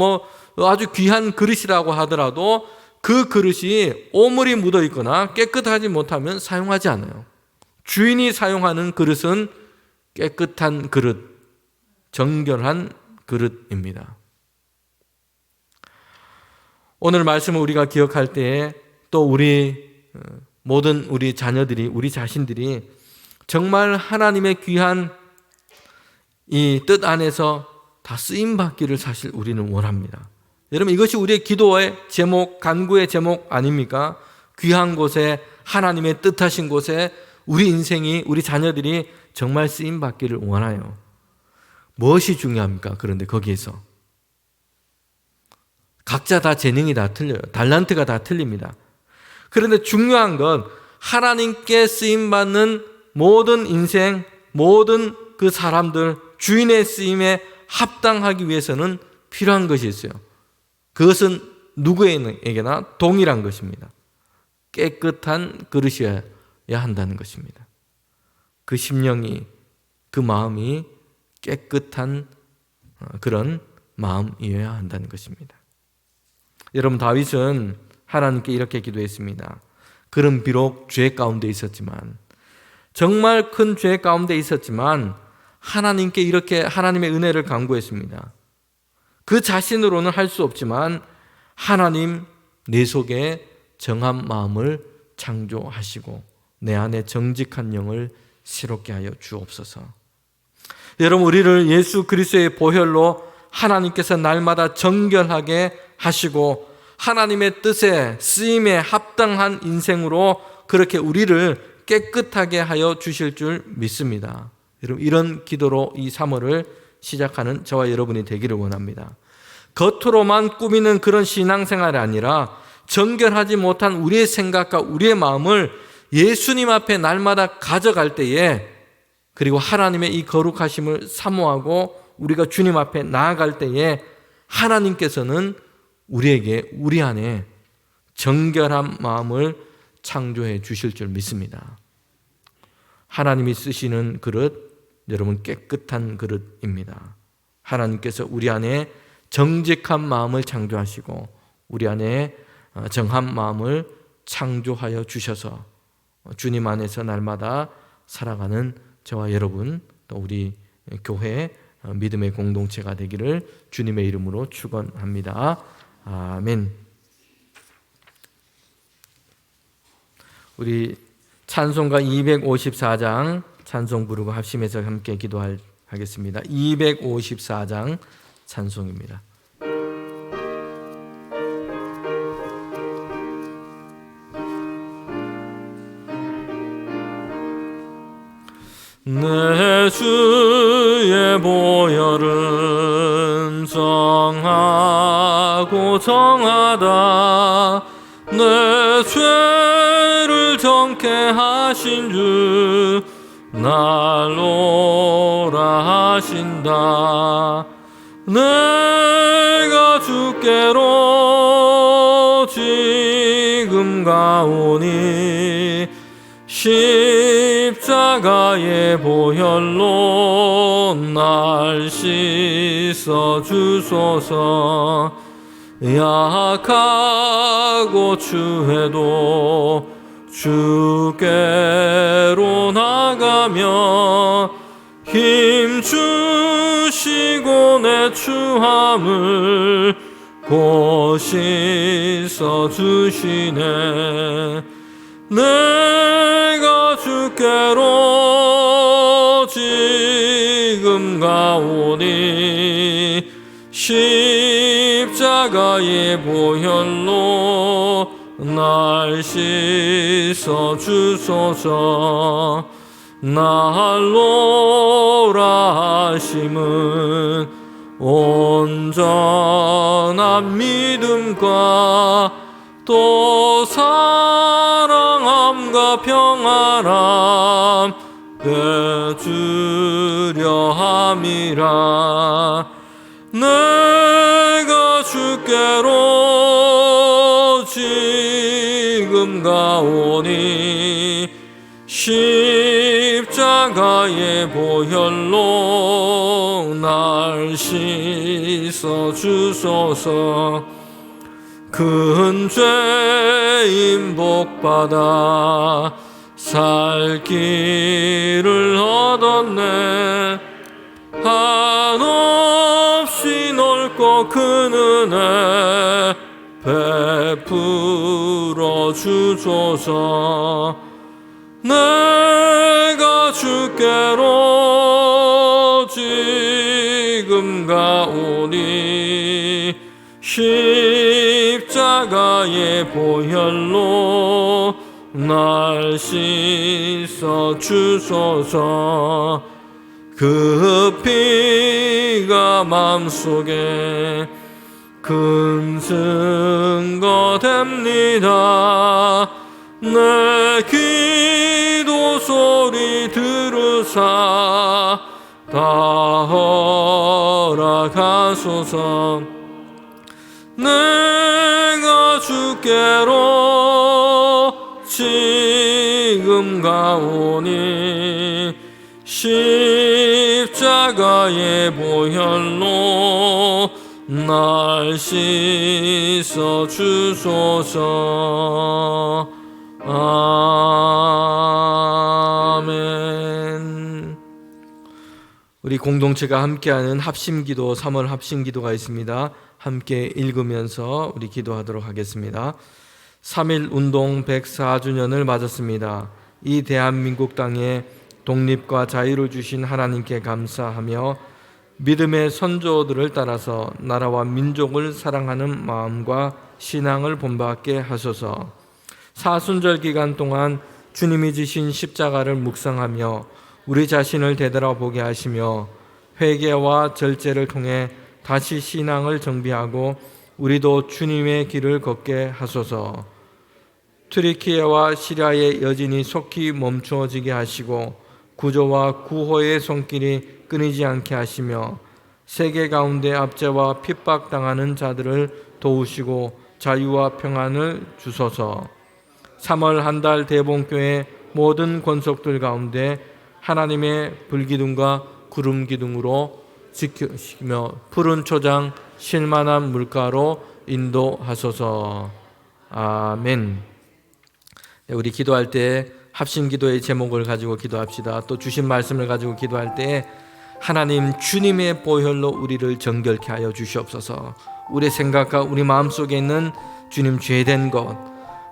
아주 귀한 그릇이라고 하더라도 그 그릇이 오물이 묻어 있거나 깨끗하지 못하면 사용하지 않아요. 주인이 사용하는 그릇은 깨끗한 그릇, 정결한 그릇입니다. 오늘 말씀을 우리가 기억할 때에 또 모든 우리 자녀들이, 우리 자신들이 정말 하나님의 귀한 이 뜻 안에서 다 쓰임받기를 사실 우리는 원합니다. 여러분, 이것이 우리의 기도의 제목, 간구의 제목 아닙니까? 귀한 곳에, 하나님의 뜻하신 곳에 우리 인생이, 우리 자녀들이 정말 쓰임받기를 원해요. 무엇이 중요합니까? 그런데 거기에서 각자 다 재능이 다 틀려요. 달란트가 다 틀립니다. 그런데 중요한 건 하나님께 쓰임받는 모든 인생, 모든 그 사람들, 주인의 쓰임에 합당하기 위해서는 필요한 것이 있어요. 그것은 누구에게나 동일한 것입니다. 깨끗한 그릇이어야 한다는 것입니다. 그 심령이, 그 마음이 깨끗한 그런 마음이어야 한다는 것입니다. 여러분, 다윗은 하나님께 이렇게 기도했습니다. 그는 비록 죄 가운데 있었지만, 정말 큰 죄 가운데 있었지만 하나님께 이렇게 하나님의 은혜를 간구했습니다. 그 자신으로는 할 수 없지만 하나님, 내 속에 정한 마음을 창조하시고 내 안에 정직한 영을 새롭게 하여 주옵소서. 여러분, 우리를 예수 그리스도의 보혈로 하나님께서 날마다 정결하게 하시고 하나님의 뜻에, 쓰임에 합당한 인생으로 그렇게 우리를 깨끗하게 하여 주실 줄 믿습니다. 여러분, 이런 기도로 이 3월을 시작하는 저와 여러분이 되기를 원합니다. 겉으로만 꾸미는 그런 신앙생활이 아니라 정결하지 못한 우리의 생각과 우리의 마음을 예수님 앞에 날마다 가져갈 때에, 그리고 하나님의 이 거룩하심을 사모하고 우리가 주님 앞에 나아갈 때에 하나님께서는 우리에게, 우리 안에 정결한 마음을 창조해 주실 줄 믿습니다. 하나님이 쓰시는 그릇, 여러분, 깨끗한 그릇입니다. 하나님께서 우리 안에 정직한 마음을 창조하시고 우리 안에 정한 마음을 창조하여 주셔서 주님 안에서 날마다 살아가는 저와 여러분, 또 우리 교회 믿음의 공동체가 되기를 주님의 이름으로 축원합니다. 아멘. 우리 찬송가 254장 찬송 부르고 합심해서 함께 기도하겠습니다. 254장 찬송입니다. 내 주의 보혈은 정하고 정하다. 내 죄를 정케 하신 주 날 오라 하신다. 내가 주께로 지금 가오니 십자가의 보혈로 날 씻어 주소서. 약하고 추해도 주께로 나가며 힘 주시고 내 추함을 곧 씻어 주시네. 내가 주께로 지금 가오니 십자가의 보혈로 날 씻어 주소서. 날로라 하심은 온전한 믿음과 또 사랑함과 평안함 베주려 함이라. 내가 주께로 지금 가오니 십자가의 보혈로 날 씻어 주소서. 큰 죄인 복받아 살 길을 얻었네. 한없이 넓고 큰 은혜 베풀어 주소서. 내가 주께로 지금 가오니 십자가의 보혈로 날 씻어 주소서. 그 피가 마음속에 큰 증거 됩니다. 내 기도 소리 들으사 다 허락하소서. 내가 주께로 지금 가오니 십자가의 보혈로 날 씻어 주소서. 아멘. 우리 공동체가 함께하는 합심기도, 3월 합심기도가 있습니다. 함께 읽으면서 우리 기도하도록 하겠습니다. 3.1운동 104주년을 맞았습니다. 이 대한민국 땅에 독립과 자유를 주신 하나님께 감사하며 믿음의 선조들을 따라서 나라와 민족을 사랑하는 마음과 신앙을 본받게 하소서. 사순절 기간 동안 주님이 지신 십자가를 묵상하며 우리 자신을 되돌아보게 하시며 회개와 절제를 통해 다시 신앙을 정비하고 우리도 주님의 길을 걷게 하소서. 튀르키예와 시리아의 여진이 속히 멈추어지게 하시고 구조와 구호의 손길이 끊이지 않게 하시며 세계 가운데 압제와 핍박당하는 자들을 도우시고 자유와 평안을 주소서. 3월 한 달 대봉교회 모든 권속들 가운데 하나님의 불기둥과 구름 기둥으로 지키시며 푸른 초장 실만한 물가로 인도하소서. 아멘. 네, 우리 기도할 때 합심 기도의 제목을 가지고 기도합시다. 또 주신 말씀을 가지고 기도할 때 하나님 주님의 보혈로 우리를 정결케 하여 주시옵소서. 우리의 생각과 우리 마음속에 있는 주님 죄된 것,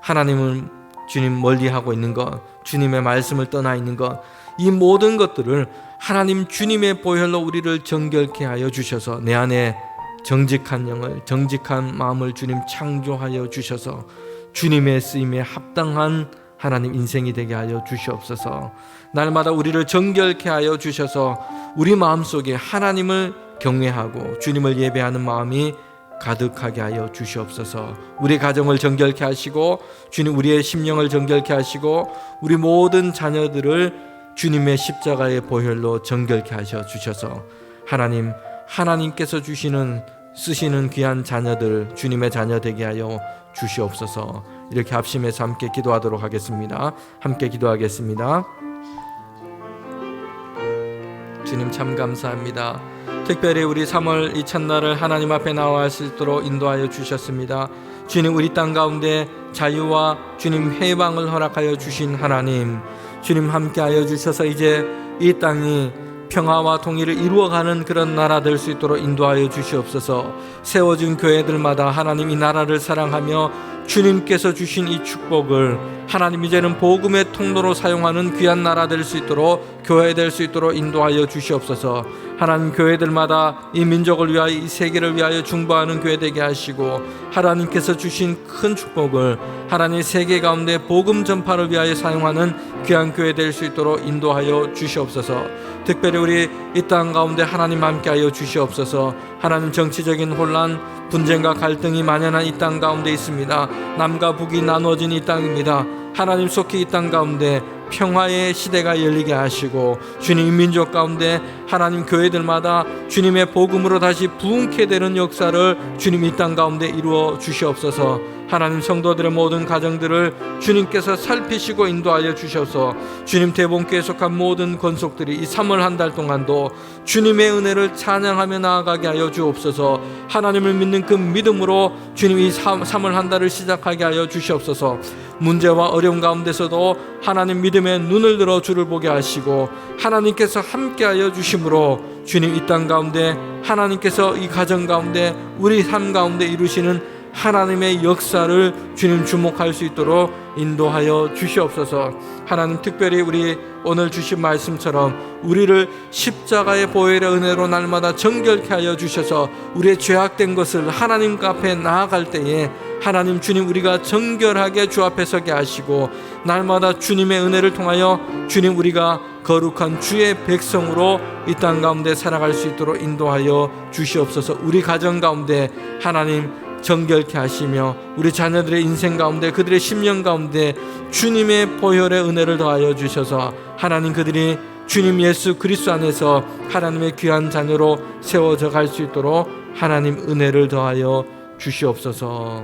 하나님은 주님 멀리하고 있는 것, 주님의 말씀을 떠나 있는 것, 이 모든 것들을 하나님 주님의 보혈로 우리를 정결케 하여 주셔서 내 안에 정직한 영을, 정직한 마음을 주님 창조하여 주셔서 주님의 쓰임에 합당한 하나님 인생이 되게 하여 주시옵소서. 날마다 우리를 정결케 하여 주셔서 우리 마음속에 하나님을 경외하고 주님을 예배하는 마음이 가득하게 하여 주시옵소서. 우리 가정을 정결케 하시고 주님 우리의 심령을 정결케 하시고 우리 모든 자녀들을 주님의 십자가의 보혈로 정결케 하셔 주셔서 하나님께서 쓰시는 귀한 자녀들, 주님의 자녀 되게 하여 주시옵소서. 이렇게 합심해서 함께 기도하도록 하겠습니다. 함께 기도하겠습니다. 주님 참 감사합니다. 특별히 우리 3월 이 첫날을 하나님 앞에 나와 수 있도록 인도하여 주셨습니다. 주님 우리 땅 가운데 자유와 주님 해방을 허락하여 주신 하나님, 주님 함께하여 주셔서 이제 이 땅이 평화와 통일을 이루어가는 그런 나라 될 수 있도록 인도하여 주시옵소서. 세워진 교회들마다 하나님 이 나라를 사랑하며 주님께서 주신 이 축복을 하나님 이제는 복음의 통로로 사용하는 귀한 나라 될 수 있도록, 교회 될 수 있도록 인도하여 주시옵소서. 하나님 교회들마다 이 민족을 위하여, 이 세계를 위하여 중보하는 교회 되게 하시고 하나님께서 주신 큰 축복을 하나님 세계 가운데 복음 전파를 위하여 사용하는 귀한 교회 될 수 있도록 인도하여 주시옵소서. 특별히 우리 이 땅 가운데 하나님 함께하여 주시옵소서. 하나님 정치적인 혼란, 분쟁과 갈등이 만연한 이 땅 가운데 있습니다. 남과 북이 나눠진 이 땅입니다. 하나님 속히 이 땅 가운데 평화의 시대가 열리게 하시고 주님 민족 가운데 하나님 교회들마다 주님의 복음으로 다시 부흥케 되는 역사를 주님 이 땅 가운데 이루어 주시옵소서. 하나님 성도들의 모든 가정들을 주님께서 살피시고 인도하여 주셔서 주님 대봉교에 속한 모든 권속들이 이 3월 한 달 동안도 주님의 은혜를 찬양하며 나아가게 하여 주옵소서. 하나님을 믿는 그 믿음으로 주님 이 3월 한 달을 시작하게 하여 주시옵소서. 문제와 어려움 가운데서도 하나님 믿음의 눈을 들어 주를 보게 하시고 하나님께서 함께하여 주심으로 주님 이 땅 가운데 하나님께서 이 가정 가운데 우리 삶 가운데 이루시는 하나님의 역사를 주님 주목할 수 있도록 인도하여 주시옵소서. 하나님 특별히 우리 오늘 주신 말씀처럼 우리를 십자가의 보혈의 은혜로 날마다 정결케 하여 주셔서 우리의 죄악된 것을 하나님 앞에 나아갈 때에 하나님 주님 우리가 정결하게 주 앞에 서게 하시고 날마다 주님의 은혜를 통하여 주님 우리가 거룩한 주의 백성으로 이 땅 가운데 살아갈 수 있도록 인도하여 주시옵소서. 우리 가정 가운데 하나님 정결케 하시며 우리 자녀들의 인생 가운데 그들의 심령 가운데 주님의 보혈의 은혜를 더하여 주셔서 하나님 그들이 주님 예수 그리스도 안에서 하나님의 귀한 자녀로 세워져 갈 수 있도록 하나님 은혜를 더하여 주시옵소서.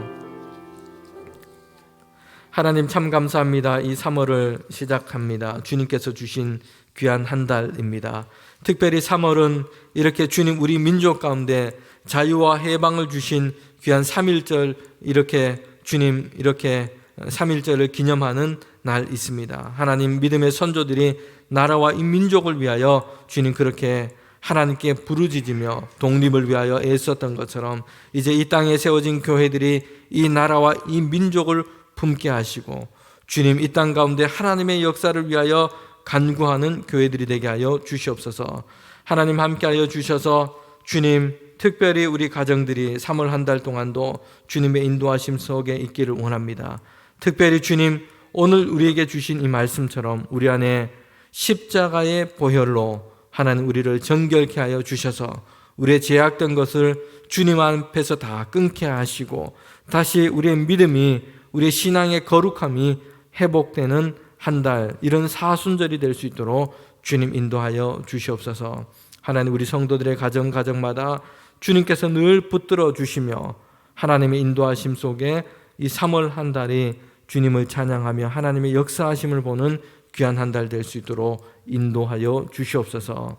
하나님 참 감사합니다. 이 3월을 시작합니다. 주님께서 주신 귀한 한 달입니다. 특별히 3월은 이렇게 주님 우리 민족 가운데 자유와 해방을 주신 귀한 3.1절 이렇게 주님 이렇게 3.1절을 기념하는 날 있습니다. 하나님 믿음의 선조들이 나라와 이 민족을 위하여 주님 그렇게 하나님께 부르짖으며 독립을 위하여 애썼던 것처럼 이제 이 땅에 세워진 교회들이 이 나라와 이 민족을 품게 하시고 주님 이 땅 가운데 하나님의 역사를 위하여 간구하는 교회들이 되게 하여 주시옵소서. 하나님 함께하여 주셔서 주님 특별히 우리 가정들이 3월 한 달 동안도 주님의 인도하심 속에 있기를 원합니다. 특별히 주님 오늘 우리에게 주신 이 말씀처럼 우리 안에 십자가의 보혈로 하나님 우리를 정결케 하여 주셔서 우리의 죄악된 것을 주님 앞에서 다 끊게 하시고 다시 우리의 믿음이, 우리의 신앙의 거룩함이 회복되는 한 달, 이런 사순절이 될 수 있도록 주님 인도하여 주시옵소서. 하나님, 우리 성도들의 가정마다 주님께서 늘 붙들어 주시며 하나님의 인도하심 속에 이 3월 한 달이 주님을 찬양하며 하나님의 역사하심을 보는 귀한 한 달 될 수 있도록 인도하여 주시옵소서.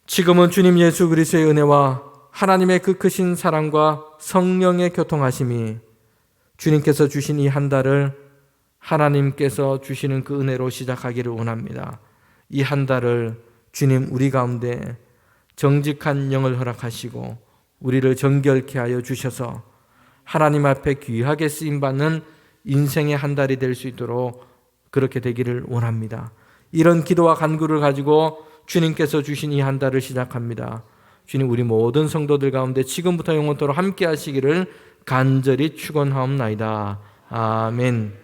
지금은 주님 예수 그리스도의 은혜와 하나님의 그 크신 사랑과 성령의 교통하심이 주님께서 주신 이 한 달을 하나님께서 주시는 그 은혜로 시작하기를 원합니다. 이 한 달을 주님 우리 가운데 정직한 영을 허락하시고 우리를 정결케 하여 주셔서 하나님 앞에 귀하게 쓰임받는 인생의 한 달이 될 수 있도록 그렇게 되기를 원합니다. 이런 기도와 간구를 가지고 주님께서 주신 이 한 달을 시작합니다. 주님, 우리 모든 성도들 가운데 지금부터 영원토록 함께 하시기를 간절히 축원하옵나이다. 아멘.